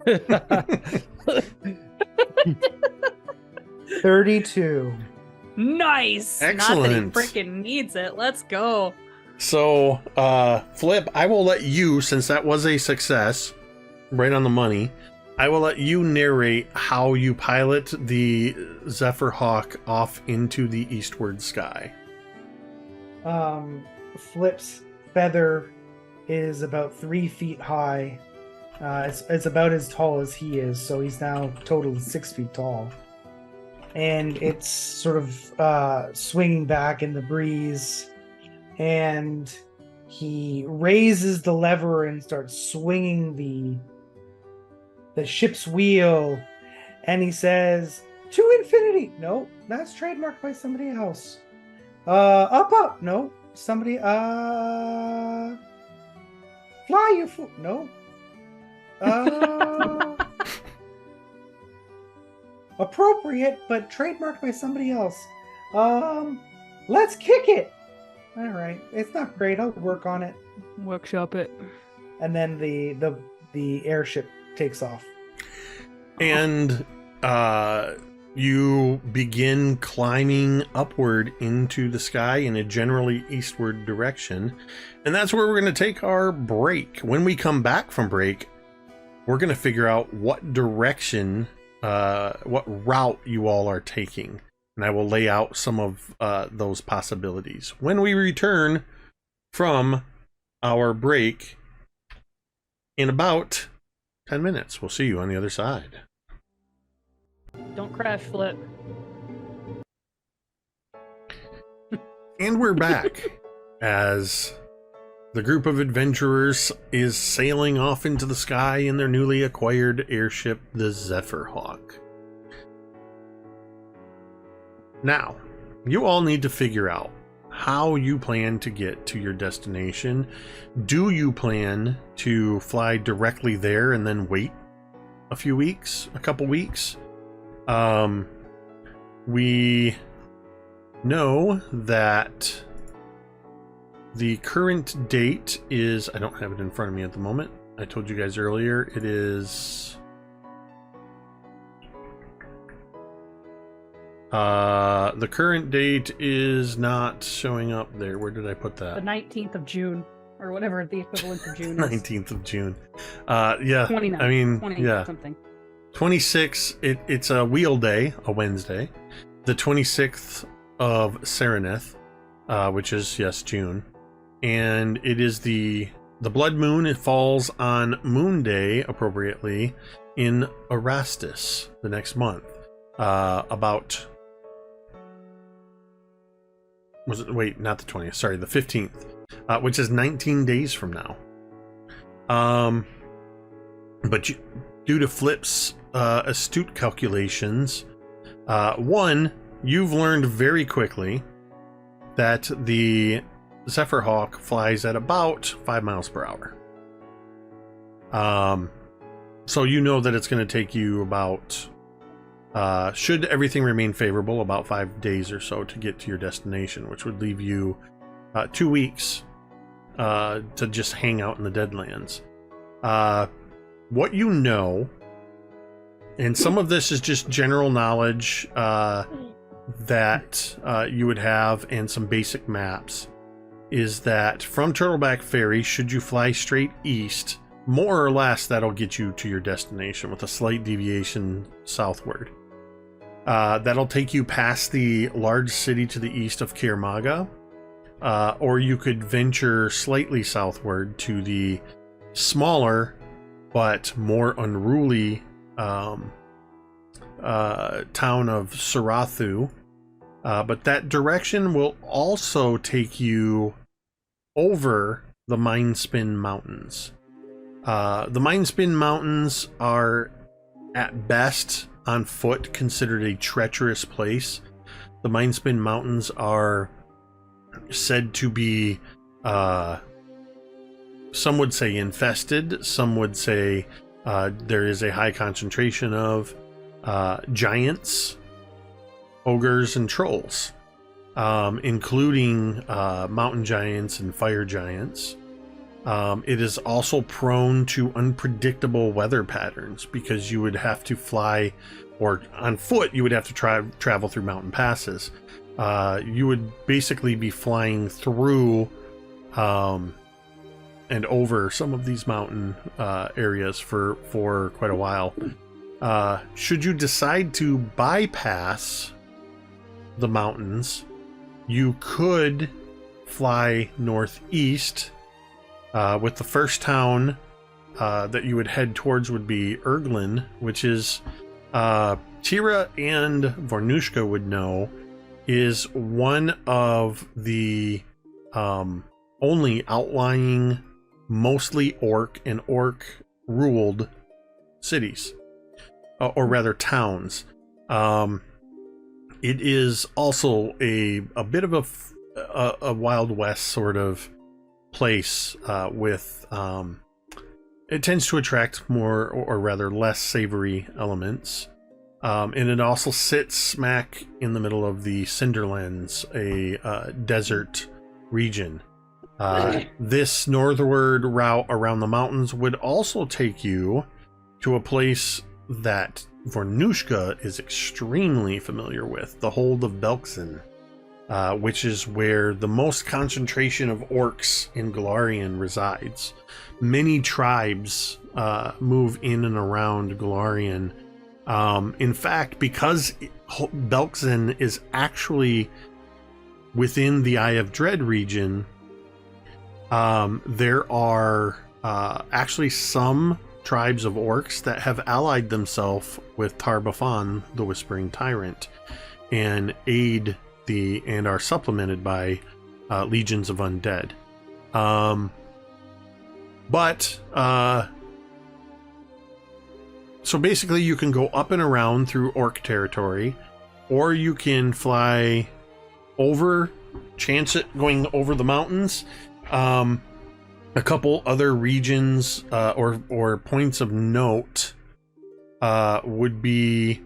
32. Nice. Excellent. Not that he freaking needs it. Let's go. So, Flip, I will let you, since that was a success, right on the money, I will let you narrate how you pilot the Zephyr Hawk off into the eastward sky. Flip's feather is about 3 feet high. It's about as tall as he is, so he's now total 6 feet tall. And it's sort of swinging back in the breeze, and he raises the lever and starts swinging the ship's wheel, and he says, "To infinity." No, that's trademarked by somebody else. Up. No, somebody. Fly, you fool. No. Appropriate, but trademarked by somebody else. Let's kick it. All right, it's not great. I'll work on it. Workshop it. And then the airship takes off. And you begin climbing upward into the sky in a generally eastward direction. And that's where we're going to take our break. When we come back from break, we're going to figure out what direction, what route you all are taking. And I will lay out some of those possibilities when we return from our break in about 10 minutes. We'll see you on the other side. Don't crash, Flip. And we're back as the group of adventurers is sailing off into the sky in their newly acquired airship, the Zephyr Hawk. Now, you all need to figure out how you plan to get to your destination. Do you plan to fly directly there and then wait a couple weeks? We know that The current date is, I don't have it in front of me at the moment. I told you guys earlier, it is the current date is not showing up there. Where did I put that? The 19th of June, or whatever the equivalent of June is. 19th of June. Yeah. 29. I mean, 20 yeah. something. 26, it's a wheel day, a Wednesday. The 26th of Sereneth, which is, yes, June. And it is the blood moon. It falls on Moon Day, appropriately, in Erastus the next month. About... Was it? Wait, not the 20th. Sorry, the 15th. Which is 19 days from now. But due to Flip's astute calculations, one, you've learned very quickly that the Zephyrhawk flies at about 5 miles per hour. So you know that it's going to take you about, should everything remain favorable, about 5 days or so to get to your destination, which would leave you 2 weeks to just hang out in the Deadlands. What you know, and some of this is just general knowledge that you would have, and some basic maps, is that from Turtleback Ferry, should you fly straight east, more or less that'll get you to your destination with a slight deviation southward. That'll take you past the large city to the east of Kirmaga, or you could venture slightly southward to the smaller but more unruly town of Sarathu. But that direction will also take you over the Mindspin Mountains. The Mindspin Mountains are, at best, on foot, considered a treacherous place. The Mindspin Mountains are said to be, some would say infested, some would say there is a high concentration of giants, ogres, and trolls, including mountain giants and fire giants. It is also prone to unpredictable weather patterns, because you would have to fly, or on foot you would have to travel through mountain passes. You would basically be flying through and over some of these mountain areas for quite a while. Should you decide to bypass the mountains, you could fly northeast, with the first town that you would head towards would be Erglin, which is, Teera and Vornush'ka would know, is one of the only outlying, mostly orc and orc ruled cities, or rather towns. It is also a bit of a Wild West sort of place, with it tends to attract more, or rather less, savory elements, and it also sits smack in the middle of the Cinderlands, a desert region. This northward route around the mountains would also take you to a place that Vornush'ka is extremely familiar with, the Hold of Belkzen, which is where the most concentration of orcs in Golarion resides. Many tribes move in and around Golarion. In fact, because Belkzen is actually within the Eye of Dread region, there are actually some tribes of orcs that have allied themselves with Tar-Baphon, the Whispering Tyrant, and aid and are supplemented by legions of undead. So basically you can go up and around through orc territory, or you can fly over, chance it going over the mountains. A couple other regions or points of note would be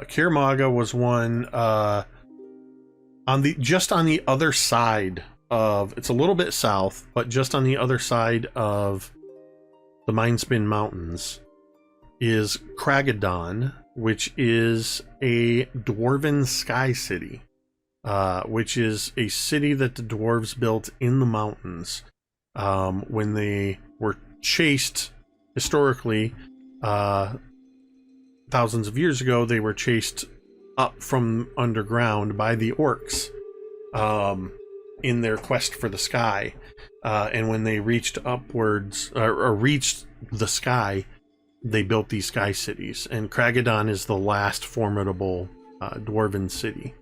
Kirmaga was one on the other side of, it's a little bit south, but just on the other side of the Mindspin Mountains is Kragadon, which is a dwarven sky city, which is a city that the dwarves built in the mountains when they were chased historically. Thousands of years ago, they were chased up from underground by the orcs in their quest for the sky. And when they reached upwards, or reached the sky, they built these sky cities. And Kragadon is the last formidable dwarven city.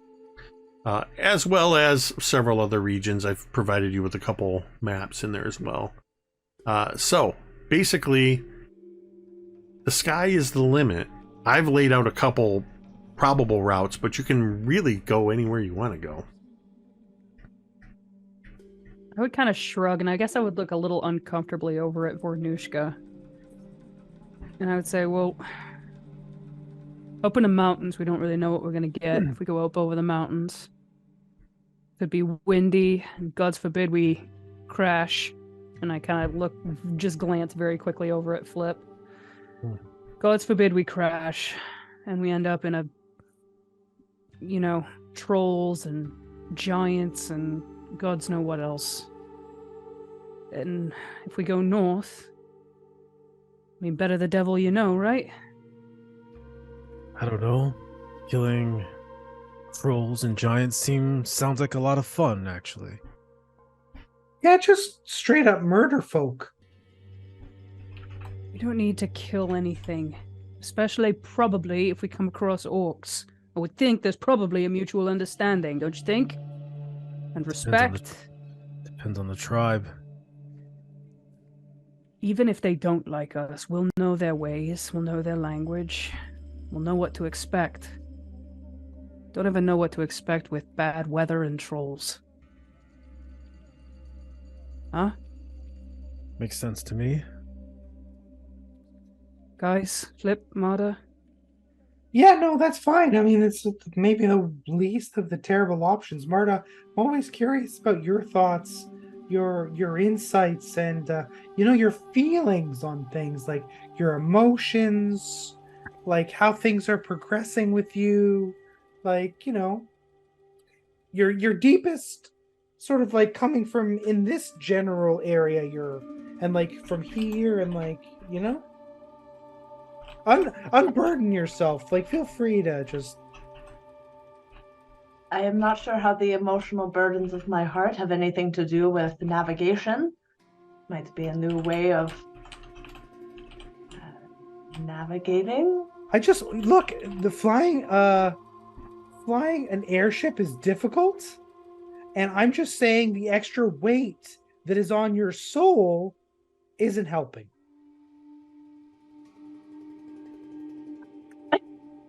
As well as several other regions. I've provided you with a couple maps in there as well. So, basically, the sky is the limit. I've laid out a couple probable routes, but you can really go anywhere you want to go. I would kind of shrug, and I guess I would look a little uncomfortably over at Vornush'ka. And I would say, well, up in the mountains, we don't really know what we're going to get if we go up over the mountains. Could be windy, and God forbid we crash. And I kind of just glance very quickly over at Flip. God forbid we crash, and we end up in trolls and giants and gods know what else. And if we go north, I mean, better the devil you know, right? I don't know. Killing trolls and giants sounds like a lot of fun, actually. Yeah, just straight up murder folk. We don't need to kill anything. Especially probably if we come across orcs. I would think there's probably a mutual understanding, don't you think? And respect. Depends on the tribe. Even if they don't like us, we'll know their ways, we'll know their language, we'll know what to expect. Don't ever know what to expect with bad weather and trolls. Huh? Makes sense to me. Guys, Flip, Marda? Yeah, no, that's fine. I mean, it's maybe the least of the terrible options. Marda, I'm always curious about your thoughts, your insights, and your feelings on things, like your emotions, like how things are progressing with you, like your deepest sort of like coming from in this general area and like from here and like unburden yourself. Like, feel free to just... I am not sure how the emotional burdens of my heart have anything to do with navigation. Might be a new way of navigating. I just look, the flying an airship is difficult, and I'm just saying the extra weight that is on your soul isn't helping.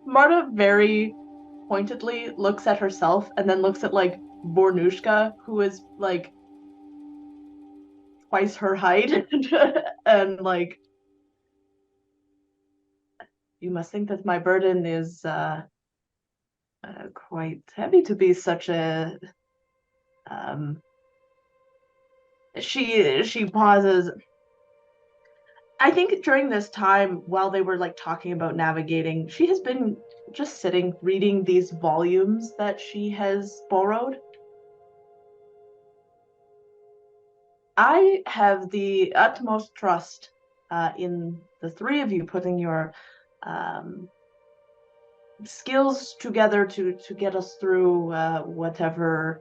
Marda very pointedly looks at herself and then looks at like Vornush'ka, who is like twice her height, and like, you must think that my burden is quite heavy to be such a. She pauses. I think during this time, while they were like talking about navigating, she has been just sitting reading these volumes that she has borrowed. I have the utmost trust in the three of you putting your skills together to get us through whatever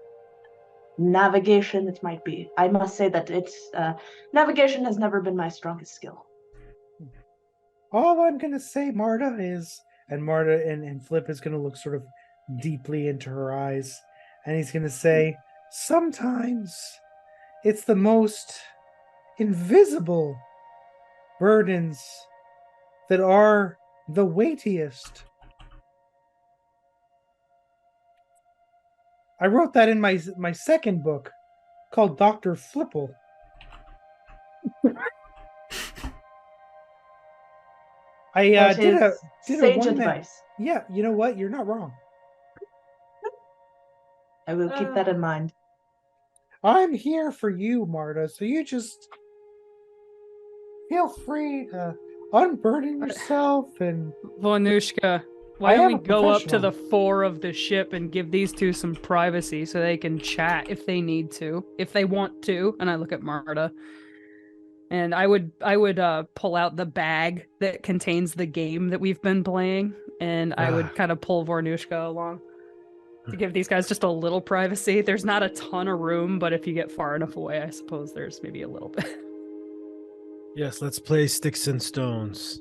navigation it might be. I must say that navigation has never been my strongest skill. All I'm gonna say, Marda, is, and Marda and Flip is gonna look sort of deeply into her eyes, and he's gonna say, sometimes it's the most invisible burdens that are the weightiest. I wrote that in my second book called Dr. Flipple. I did a sage one-man, advice. Yeah, you know what? You're not wrong. I will keep that in mind. I'm here for you, Marda, so you just feel free to unburden yourself and... Vornush'ka, why don't we go up to the fore of the ship and give these two some privacy so they can chat if they need to, if they want to? And I look at Marda. And I would pull out the bag that contains the game that we've been playing, and I would kind of pull Vornush'ka along to give these guys just a little privacy. There's not a ton of room, but if you get far enough away, I suppose there's maybe a little bit. Yes, let's play Sticks and Stones.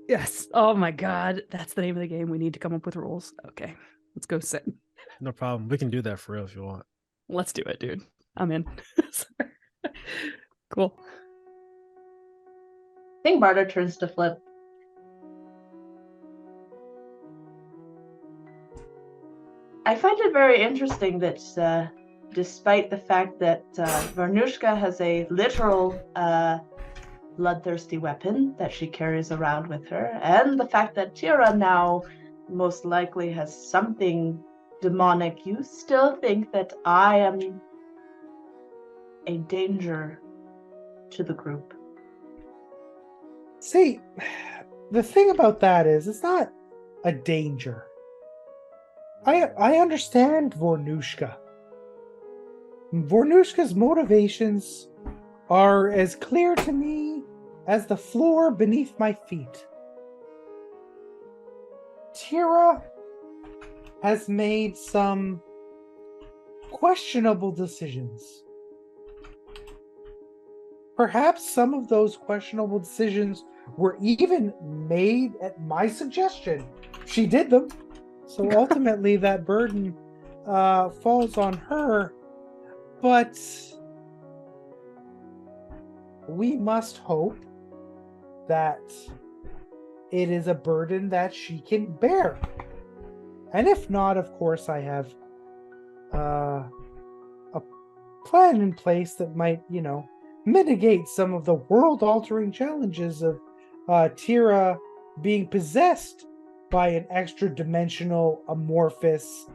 Yes. Oh my god, that's the name of the game. We need to come up with rules. Okay, let's go sit. No problem. We can do that for real if you want. Let's do it, dude. I'm in. Cool. I think Marda turns to Flip. I find it very interesting that despite the fact that Vornush'ka has a literal bloodthirsty weapon that she carries around with her, and the fact that Teera now most likely has something demonic, you still think that I am a danger to the group. See, the thing about that is, it's not a danger. I understand Vornush'ka. Vornush'ka's motivations are as clear to me as the floor beneath my feet. Teera has made some questionable decisions. Perhaps some of those questionable decisions were even made at my suggestion. She did them. So ultimately that burden falls on her. But we must hope that it is a burden that she can bear. And if not, of course, I have a plan in place that might, mitigate some of the world-altering challenges of Teera being possessed by an extra-dimensional, amorphous,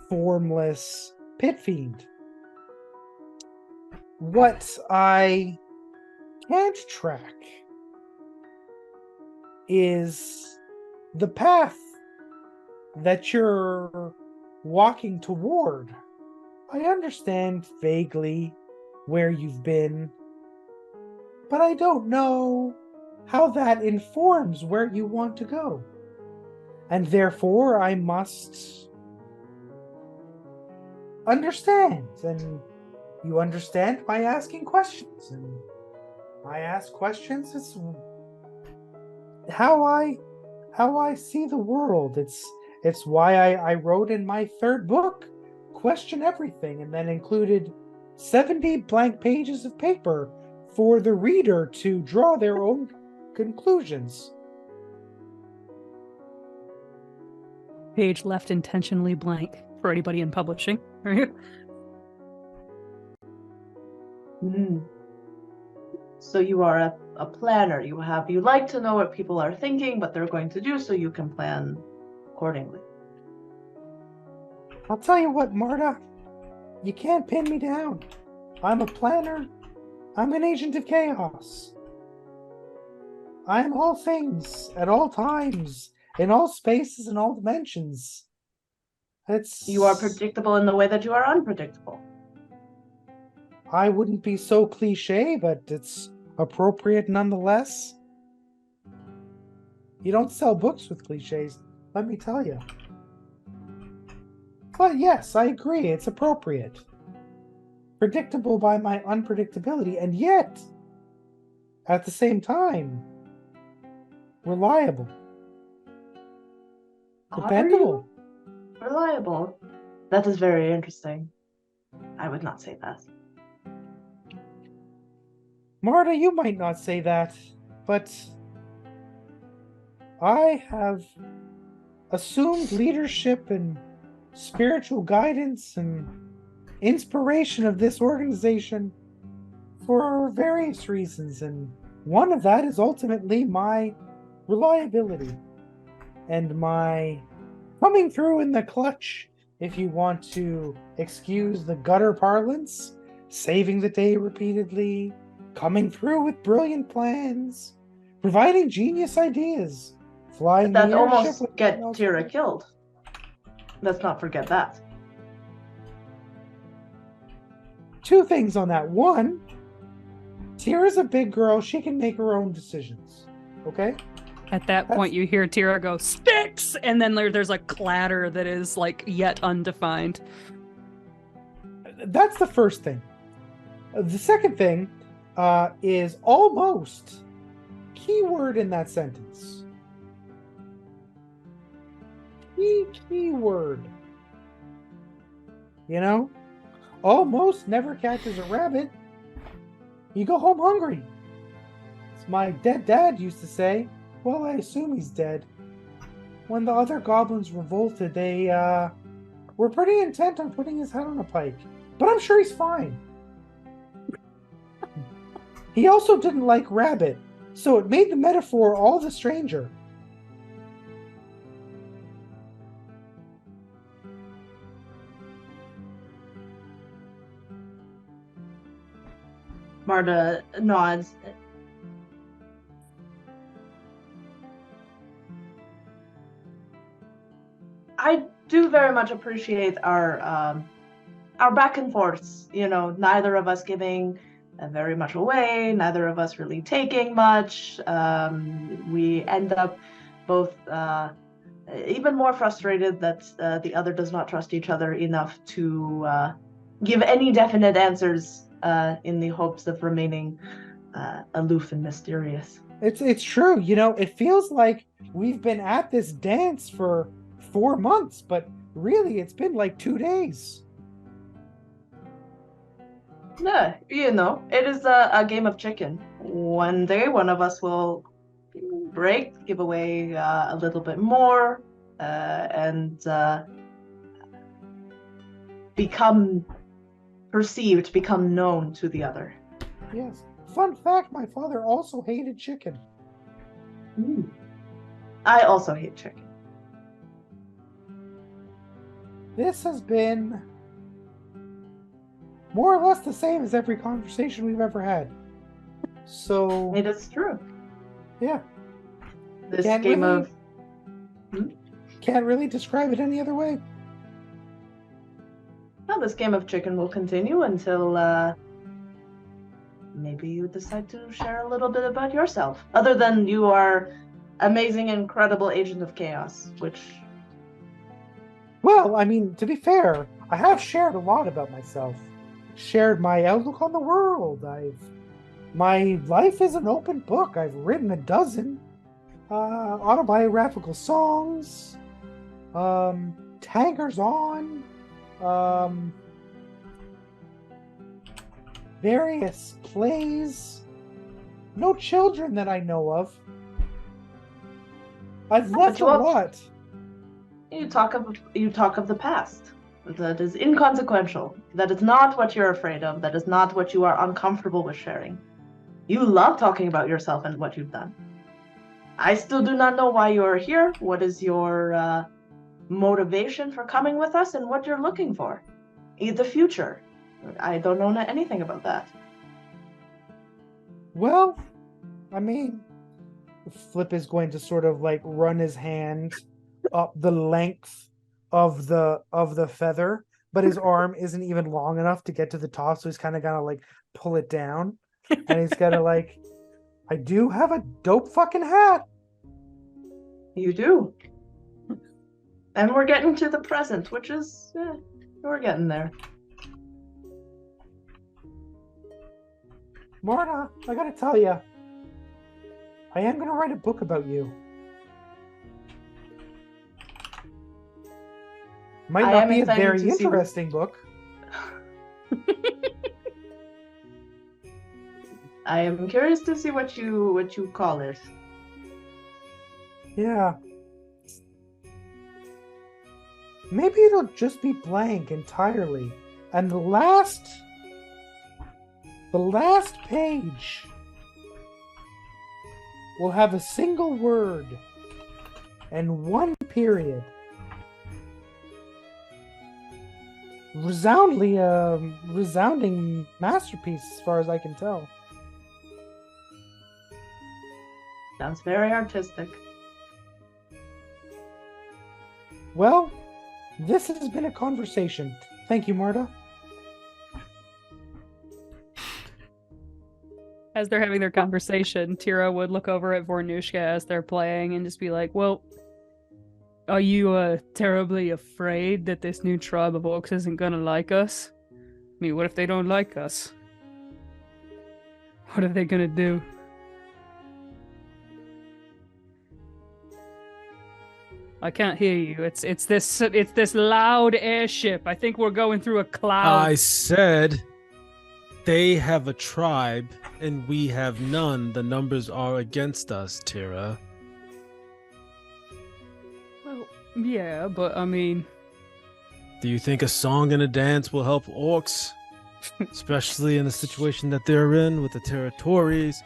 formless pit fiend. What I can't track is the path that you're walking toward. I understand vaguely where you've been, but I don't know how that informs where you want to go. And therefore, I must understand. And you understand by asking questions. And I ask questions. It's how I see the world. It's why I wrote in my third book, Question Everything, and then included 70 blank pages of paper for the reader to draw their own conclusions. Page left intentionally blank for anybody in publishing. So you are a planner. You like to know what people are thinking, what they're going to do, so you can plan accordingly. I'll tell you what, Marda, you can't pin me down. I'm a planner. I'm an agent of chaos. I'm all things at all times, in all spaces and all dimensions. You are predictable in the way that you are unpredictable. I wouldn't be so cliche, but it's appropriate nonetheless. You don't sell books with cliches, let me tell you. But yes, I agree, it's appropriate. Predictable by my unpredictability, and yet, at the same time, reliable. Dependable. Reliable. That is very interesting. I would not say that. Marda, you might not say that, but I have assumed leadership and spiritual guidance and inspiration of this organization for various reasons, and one of that is ultimately my reliability. and my coming through in the clutch, if you want to excuse the gutter parlance, saving the day repeatedly, coming through with brilliant plans, providing genius ideas, flying That the airship almost with get Teera killed. Let's not forget that. Two things on that. One, Teera's a big girl. She can make her own decisions. Okay? At that point, you hear Teera go, "Sticks!" And then there's a clatter that is, like, yet undefined. That's the first thing. The second thing is almost keyword in that sentence. Keyword. You know? Almost never catches a rabbit. You go home hungry. As my dead dad used to say. Well, I assume he's dead. When the other goblins revolted, they were pretty intent on putting his head on a pike. But I'm sure he's fine. He also didn't like rabbit, so it made the metaphor all the stranger. Marda nods. I do very much appreciate our back and forths. You know, neither of us giving very much away, neither of us really taking much. We end up both even more frustrated that the other does not trust each other enough to give any definite answers in the hopes of remaining aloof and mysterious. It's true. You know, it feels like we've been at this dance for 4 months, but really it's been like 2 days. No, you know, it is a game of chicken. One day one of us will break, give away a little bit more, and become perceived, become known to the other. Yes. Fun fact, my father also hated chicken. I also hate chicken. This has been more or less the same as every conversation we've ever had. So It is true. yeah. This Can't game really- of Can't really describe it any other way. well, this game of chicken will continue until maybe you decide to share a little bit about yourself. Other than you are amazing, incredible agent of chaos, which Well, I mean, to be fair, I have shared a lot about myself. Shared my outlook on the world. My life is an open book. I've written a dozen autobiographical songs, tankers on, various plays. No children that I know of. I've left a you also- lot. you talk of the past. That is inconsequential. That is not what you're afraid of. That is not what you are uncomfortable with sharing. You love talking about yourself and what you've done. I still do not know why you are here. What is your motivation for coming with us and what you're looking for? The future. I don't know anything about that. Well, I mean, Flip is going to sort of like run his hand up the length of the feather, but his arm isn't even long enough to get to the top, so he's kind of gonna like pull it down, and he's gotta like, I do have a dope fucking hat. You do. And we're getting to the present, which is, we're getting there. Marda, I gotta tell you, I am gonna write a book about you. Might I not am be a excited very to see- interesting book. I am curious to see what you call it. Yeah. Maybe it'll just be blank entirely. And the last page will have a single word. in one period. Resounding masterpiece as far as I can tell. Sounds very artistic. Well, this has been a conversation. Thank you, Marda. As they're having their conversation, Teera would look over at Vornush'ka as they're playing and just be like, well, are you terribly afraid that this new tribe of orcs isn't gonna like us? I mean, what if they don't like us? What are they gonna do? I can't hear you. It's this loud airship. I think we're going through a cloud. I said they have a tribe and we have none. The numbers are against us, Teera. Well, yeah, but I mean, Do you think a song and a dance will help orcs? Especially in the situation that they're in with the territories,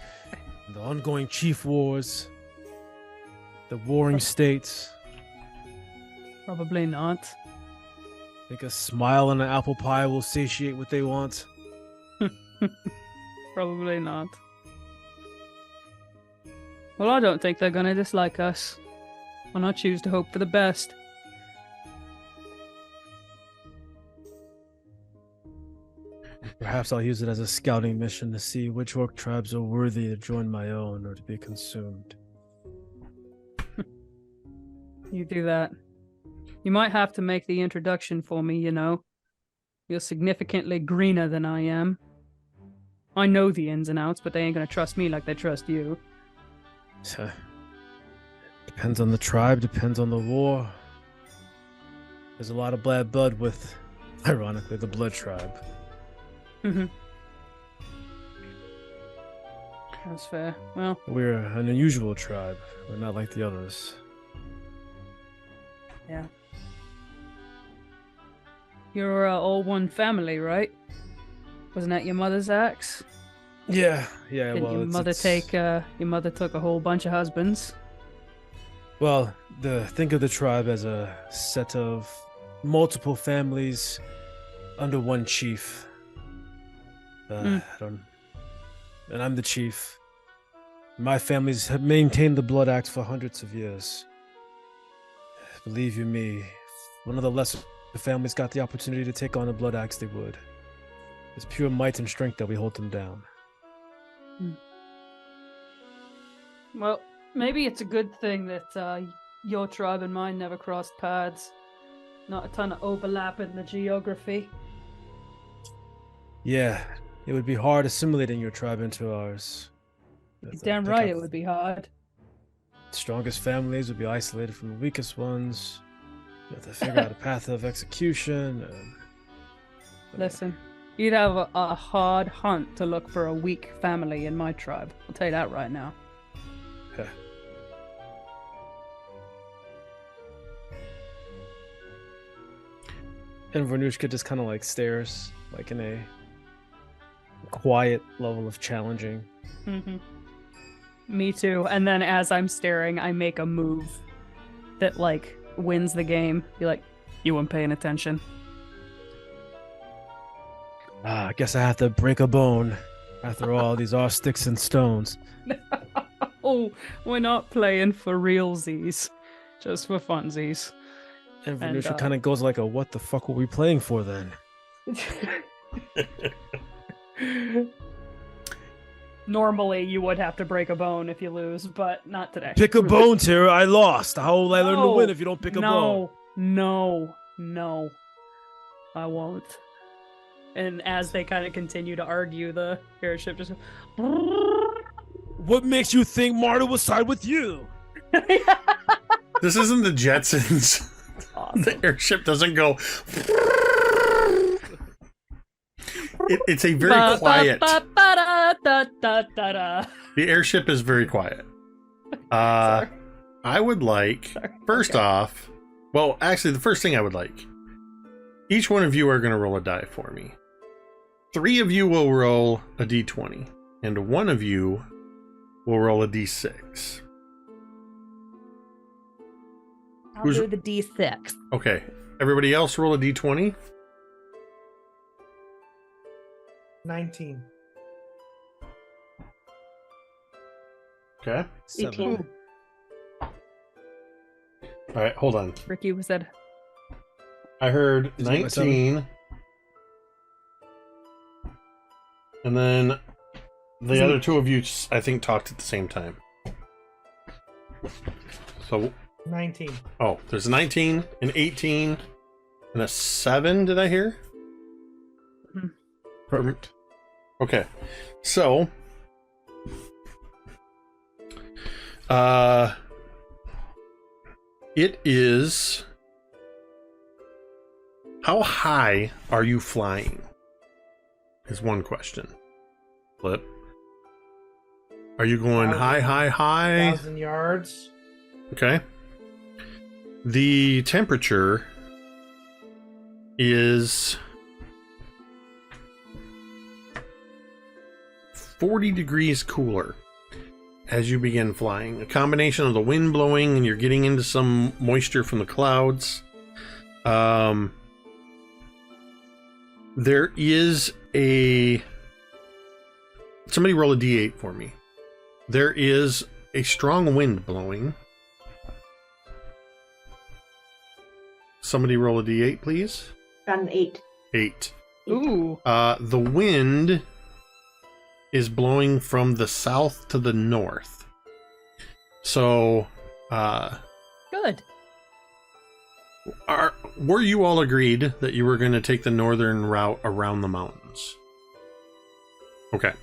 the ongoing chief wars, the warring states. probably not. Think a smile and an apple pie will satiate what they want? Probably not. Well, I don't think they're gonna dislike us. And I choose to hope for the best. Perhaps I'll use it as a scouting mission to see which orc tribes are worthy to join my own or to be consumed. You do that. You might have to make the introduction for me, you know. You're significantly greener than I am. I know the ins and outs, but they ain't gonna trust me like they trust you. Depends on the tribe, depends on the war. There's a lot of bad blood with, ironically, the blood tribe. Mm-hmm. That's fair. Well, We're an unusual tribe. We're not like the others. yeah. You're all one family, right? Wasn't that your mother's axe? Yeah. Didn't Well, your mother take? Your mother took a whole bunch of husbands. Well, think of the tribe as a set of multiple families under one chief. And I'm the chief. My families have maintained the blood axe for hundreds of years. Believe you me, if one of the lesser families got the opportunity to take on a blood axe, they would. It's pure might and strength that we hold them down. Well, maybe it's a good thing that your tribe and mine never crossed paths. Not a ton of overlap in the geography. Yeah, it would be hard assimilating your tribe into ours. You're damn right it would be hard. Strongest families would be isolated from the weakest ones. You have to figure out a path of execution. Listen, you'd have a hard hunt to look for a weak family in my tribe. I'll tell you that right now. And Vornush'ka just kind of like stares, like in a quiet level of challenging. Mm-hmm. Me too. And then as I'm staring, I make a move that like wins the game. Be like, you weren't paying attention. I guess I have to break a bone. After all, these are sticks and stones. Oh, we're not playing for realsies, just for funsies. And Vornush'ka kind of goes like a, what the fuck were we playing for then? Normally, you would have to break a bone if you lose, but not today. Pick a bone, Teera. I lost. How will I learn to win if you don't pick a bone? No. I won't. And as they kind of continue to argue, the airship just... What makes you think Marda will side with you? This isn't the Jetsons. Awesome. The airship doesn't go. It's a very quiet. The airship is very quiet. I would like, first off, well, actually, the first thing I would like, each one of you are going to roll a die for me. 3 of you will roll a d20, and 1 of you will roll a d6. I'll do the D6. Okay. Everybody else roll a D20. 19. Okay. 18. All right, hold on. Ricky was at I heard Did you get my 19. And then the other two of you, I think, talked at the same time. So, 19. oh, there's a 19, an 18, and a 7, did I hear? Perfect. Okay. So, it is... How high are you flying? Is one question. Flip. Are you going high? 1,000 yards. Okay. The temperature is 40 degrees cooler as you begin flying. A combination of the wind blowing and you're getting into some moisture from the clouds. There is a... Somebody roll a d8 for me. There is a strong wind blowing. Somebody roll a d8, please. Got an 8. 8. Ooh. The wind is blowing from the south to the north. So, Good. were you all agreed that you were going to take the northern route around the mountains? Okay.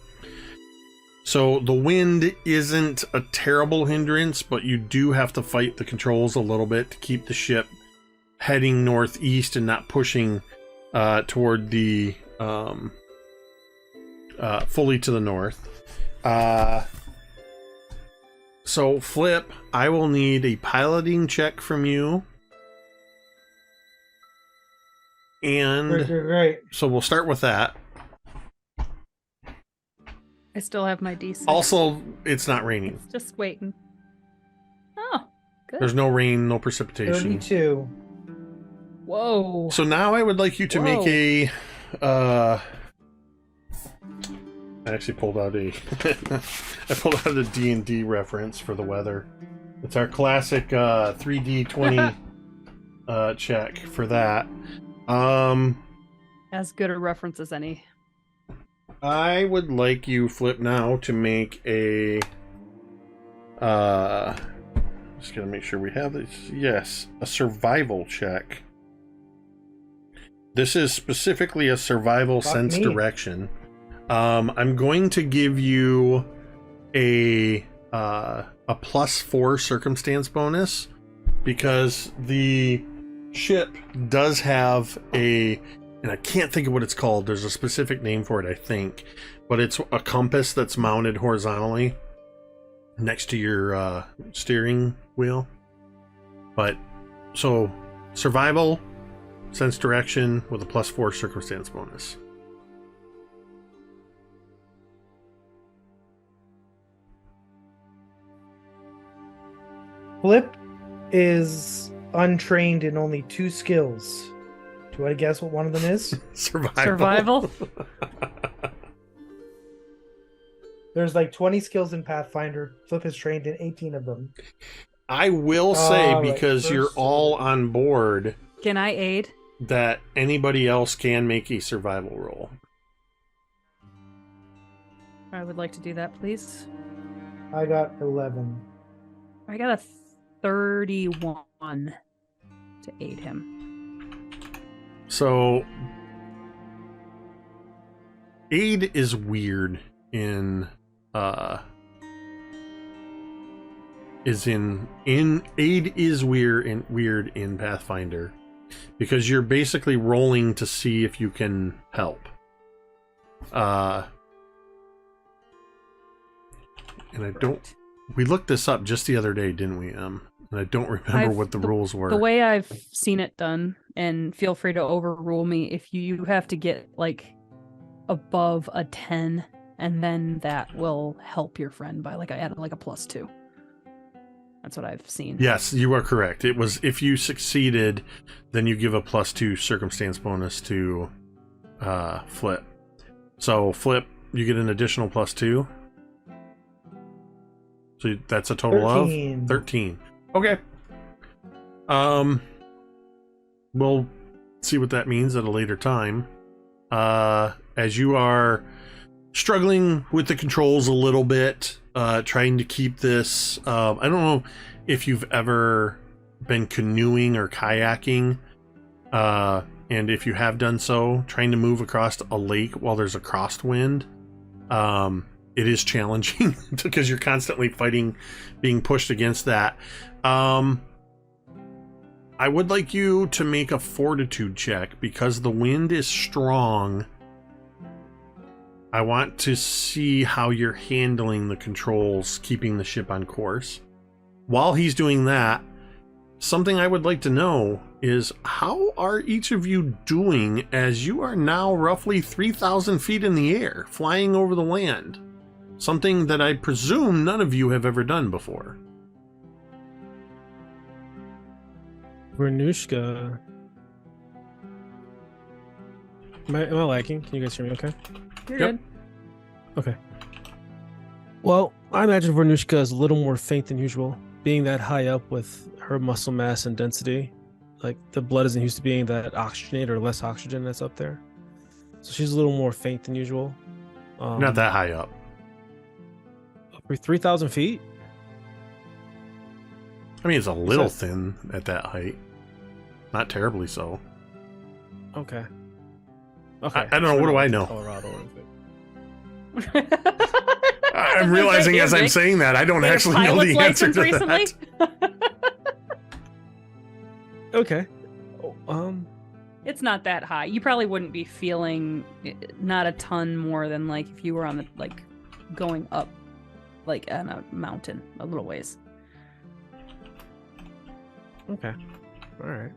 So the wind isn't a terrible hindrance, but you do have to fight the controls a little bit to keep the ship heading northeast and not pushing toward the fully to the north. So Flip, I will need a piloting check from you. And Great. so we'll start with that. I still have my D6. Also, it's not raining. It's just waiting. Oh, good. There's no rain, no precipitation. 32. Whoa. So now I would like you to make a... I actually pulled out a... I pulled out a D&D reference for the weather. It's our classic 3D20 check for that. As good a reference as any. I would like you, Flip, now to make a... just gotta make sure we have this. Yes, a survival check. This is specifically a survival sense direction. I'm going to give you a +4 circumstance bonus because the ship does have a, and I can't think of what it's called. There's a specific name for it, I think, but it's a compass that's mounted horizontally next to your steering wheel. But so survival, sense direction with a +4 circumstance bonus. Flip is untrained in only 2 skills. Do you want to guess what one of them is? Survival? There's like 20 skills in Pathfinder. Flip is trained in 18 of them. I will say, All right, because you're first- all on board, Can I aid? that anybody else can make a survival roll. I would like to do that, please. I got 11. I got a 31 to aid him. So aid is weird in aid is weird in Pathfinder because you're basically rolling to see if you can help. And I don't. We looked this up just the other day, didn't we? And I don't remember what the rules were. The way I've seen it done, and feel free to overrule me if you have to get like above a 10, and then that will help your friend by like I added like a +2. That's what I've seen. Yes, you are correct. It was if you succeeded, then you give a +2 circumstance bonus to Flip. So Flip, you get an additional +2. So that's a total 13. of 13. Okay. We'll see what that means at a later time. As you are struggling with the controls a little bit, trying to keep this. I don't know if you've ever been canoeing or kayaking, and if you have done so, trying to move across a lake while there's a crosswind. It is challenging because you're constantly fighting, being pushed against that. I would like you to make a fortitude check because the wind is strong. I want to see how you're handling the controls, keeping the ship on course. While he's doing that, something I would like to know is how are each of you doing as you are now roughly 3,000 feet in the air, flying over the land? Something that I presume none of you have ever done before. Vornush'ka. Am I lagging? Can you guys hear me okay? You're Yep. good. Okay. Well, I imagine Vornush'ka is a little more faint than usual, being that high up with her muscle mass and density. Like, the blood isn't used to being that oxygenated or less oxygen that's up there. So she's a little more faint than usual. Not that high up. 3,000 feet? I mean, it's a little that- thin at that height. Not terribly so. Okay. Okay. I don't know. What do I know? Colorado or anything. I'm realizing as I'm saying that I don't actually know the answer to recently? that. Okay. It's not that high. You probably wouldn't be feeling not a ton more than like if you were on the like going up like on a mountain a little ways. Okay. All right.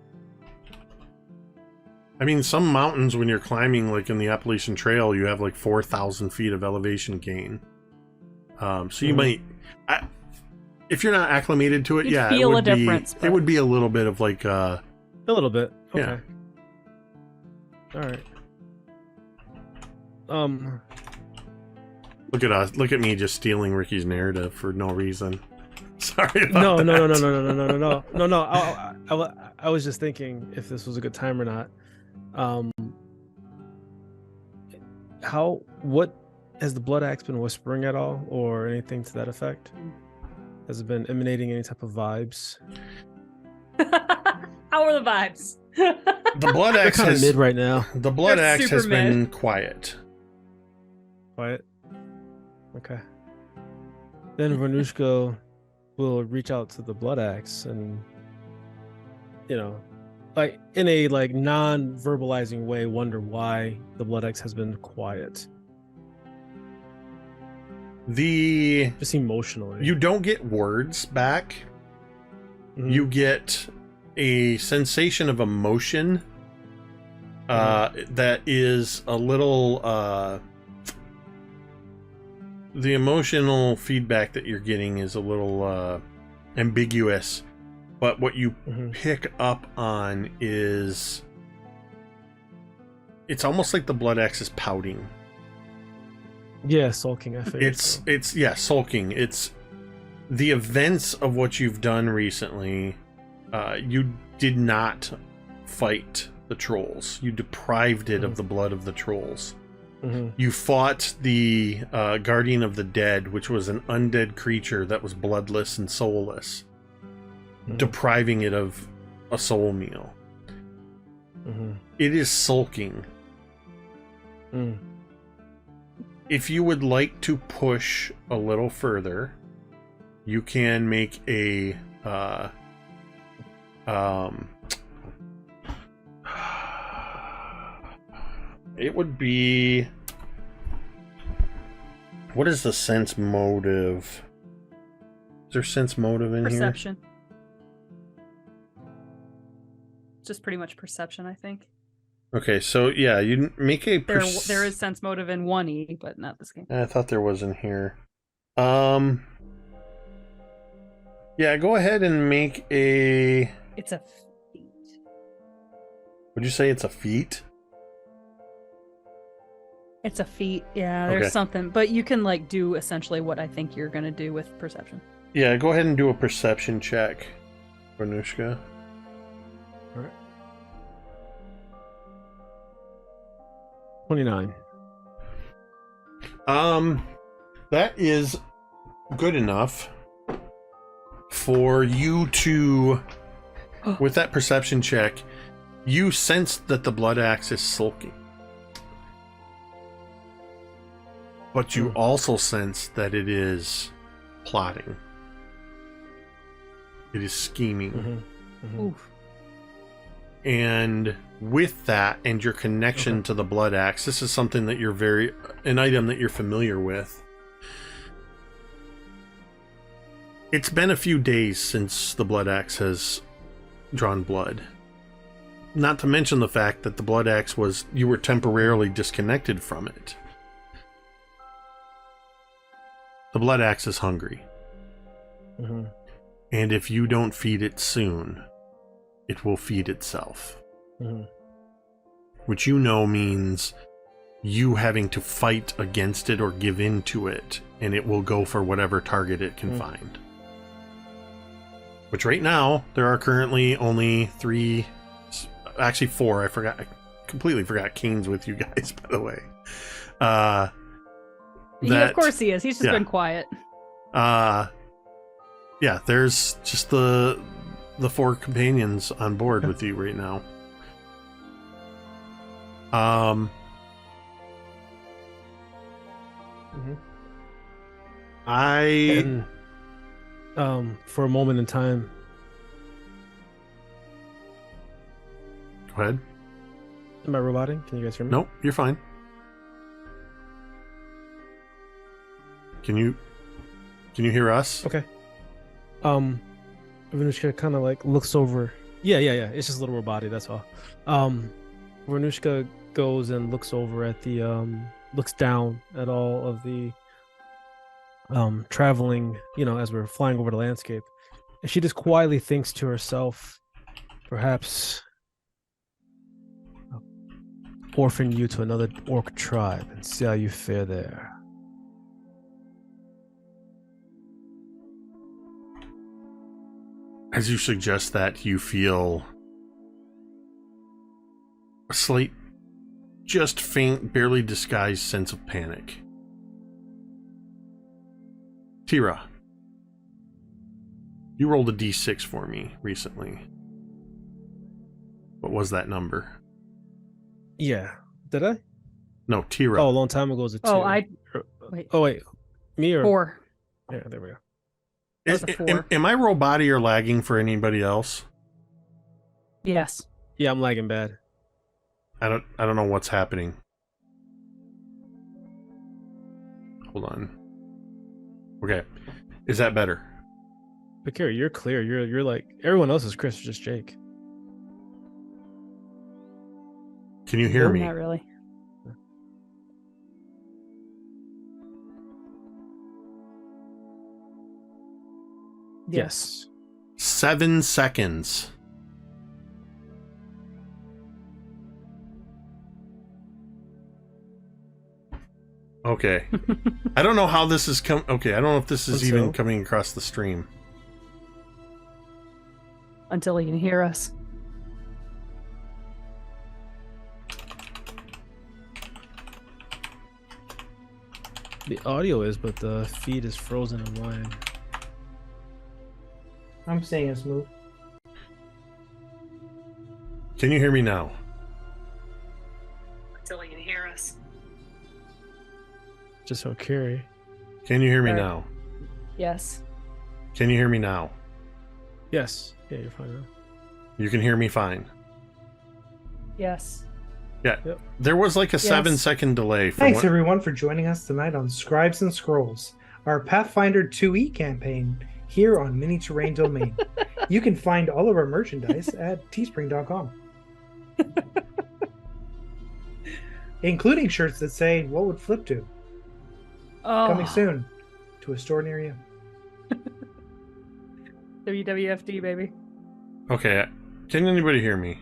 I mean, some mountains when you're climbing, like in the Appalachian Trail, you have like 4,000 feet of elevation gain. So you might, if you're not acclimated to it, You'd yeah, feel it would a be, difference, it but- would be a little bit of like, A little bit. Okay. Yeah. All right. Look at us, look at me just stealing Ricky's narrative for no reason. Sorry about No. I was just thinking if this was a good time or not. What has the blood axe been whispering at all, or anything to that effect? Has it been emanating any type of vibes? How are the vibes? The blood They're axe kind of has, mid right now. the blood They're axe super has been mid. quiet. Quiet. Okay. Then Vornush'ka will reach out to the blood axe and, like in a like non-verbalizing way, wonder why the blood axe has been quiet. Just emotionally. You don't get words back. Mhm. You get a sensation of emotion that is a little the emotional feedback that you're getting is a little ambiguous, but what you Mhm. pick up on is it's almost like the blood axe is pouting. Yeah, sulking. I figured. It's sulking. It's the events of what you've done recently. You did not fight the trolls. You deprived it of the blood of the trolls. Mhm. You fought the guardian of the dead, which was an undead creature that was bloodless and soulless, depriving it of a soul meal. Mhm. It is sulking. Mm. If you would like to push a little further, you can make a it would be, what is the sense motive? Is there sense motive in Perception. Just pretty much perception, I think. here? Okay, so yeah, you make a There is sense motive in 1E, but not this game. I thought there was in here. Yeah, go ahead and make a... It's a feat. Would you say it's a feat? It's a feat. Yeah, there's Okay. something. But you can, like, do essentially what I think you're going to do with perception. Yeah, go ahead and do a perception check, Vornush'ka. All right. 29. That is good enough for you to, with that perception check, you sense that the blood axe is sulking. But you also sense that it is plotting. It is scheming. Mm-hmm. Oof. And with that and your connection to the blood axe, this is something that you're an item that you're familiar with. It's been a few days since the blood axe has drawn blood. Not to mention the fact that the blood axe you were temporarily disconnected from it. The blood axe is hungry. Mm-hmm. And if you don't feed it soon, it will feed itself. Mm-hmm. Which you know means you having to fight against it or give in to it, and it will go for whatever target it can find. Which right now, there are currently only 3, actually 4, I completely forgot Kane's with you guys, by the way. Of course he is. He's just been quiet. Yeah, there's just the 4 companions on board with you right now. For a moment in time. Go ahead. Am I roboting? Can you guys hear me? Nope, you're fine. Can you hear us? Okay. Vornush'ka kind of like looks over. Yeah. It's just a little robotic, that's all. Vornush'ka goes and looks over at the looks down at all of the traveling, as we're flying over the landscape. And she just quietly thinks to herself, perhaps orphan you to another orc tribe and see how you fare there. As you suggest that, you feel a slight, just faint, barely disguised sense of panic. Teera, you rolled a d6 for me recently. What was that number? Yeah. Did I? No, Teera. Oh, a long time ago it was a 2. Wait. Oh, wait. Me or? 4. Yeah, there we go. Am I roboty or lagging for anybody else? Yes. Yeah, I'm lagging bad. I don't know what's happening. Hold on. Okay. Is that better? But Cari, you're clear. You're like everyone else is Chris, just Jake. Can you hear me? Not really. Yes. 7 seconds. Okay. I don't know how this is okay, I don't know if this is even coming across the stream. Until he can hear us. The audio is, but the feed is frozen on mine. I'm saying it's smooth. Can you hear me now? Until he can hear us. Just so Cari. Can you hear me Alright. now? Yes. Can you hear me now? Yes. Yeah, you're fine now. You can hear me fine. Yes. Yeah. Yep. There was like a Yes. 7-second delay. Thanks everyone for joining us tonight on Scribes and Scrolls, our Pathfinder 2e campaign here on Mini Terrain Domain. You can find all of our merchandise at teespring.com. Including shirts that say, "What would Flip do?" Oh. Coming soon to a store near you. WWFD, baby. Okay, can anybody hear me?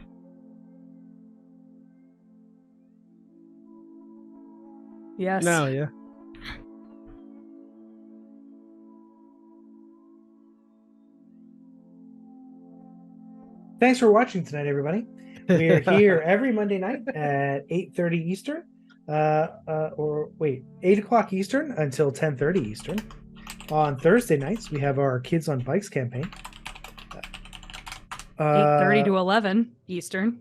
Yes. Now, yeah. Thanks for watching tonight, everybody. We're here every Monday night at 8:30 Eastern, 8 o'clock Eastern until 10:30 Eastern. On Thursday nights, we have our Kids on Bikes campaign. 8:30 to 11 Eastern.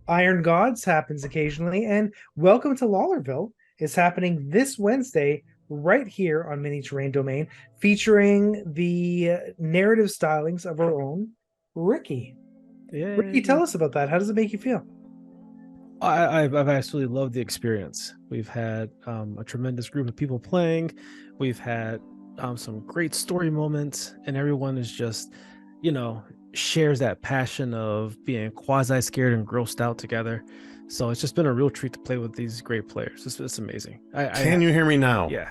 Iron Gods happens occasionally, and Welcome to Lawlerville is happening this Wednesday right here on Mini Terrain Domain, featuring the narrative stylings of our own Ricky. Yeah. Ricky, tell us about that. How does it make you feel? I've absolutely loved the experience. We've had a tremendous group of people playing. We've had some great story moments, and everyone is just, shares that passion of being quasi scared and grossed out together. So it's just been a real treat to play with these great players. It's amazing. Can you hear me now? Yeah.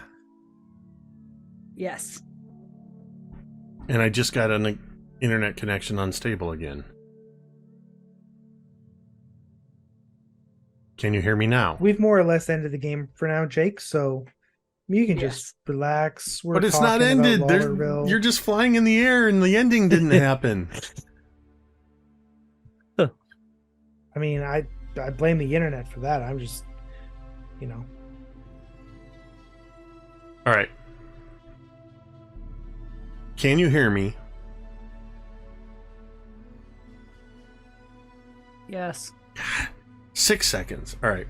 Yes. And I just got an internet connection unstable again. Can you hear me now? We've more or less ended the game for now, Jake, so you can just relax. But it's not ended. You're just flying in the air and the ending didn't happen. I mean, I blame the internet for that. I'm just, All right. Can you hear me? Yes. 6 seconds. All right.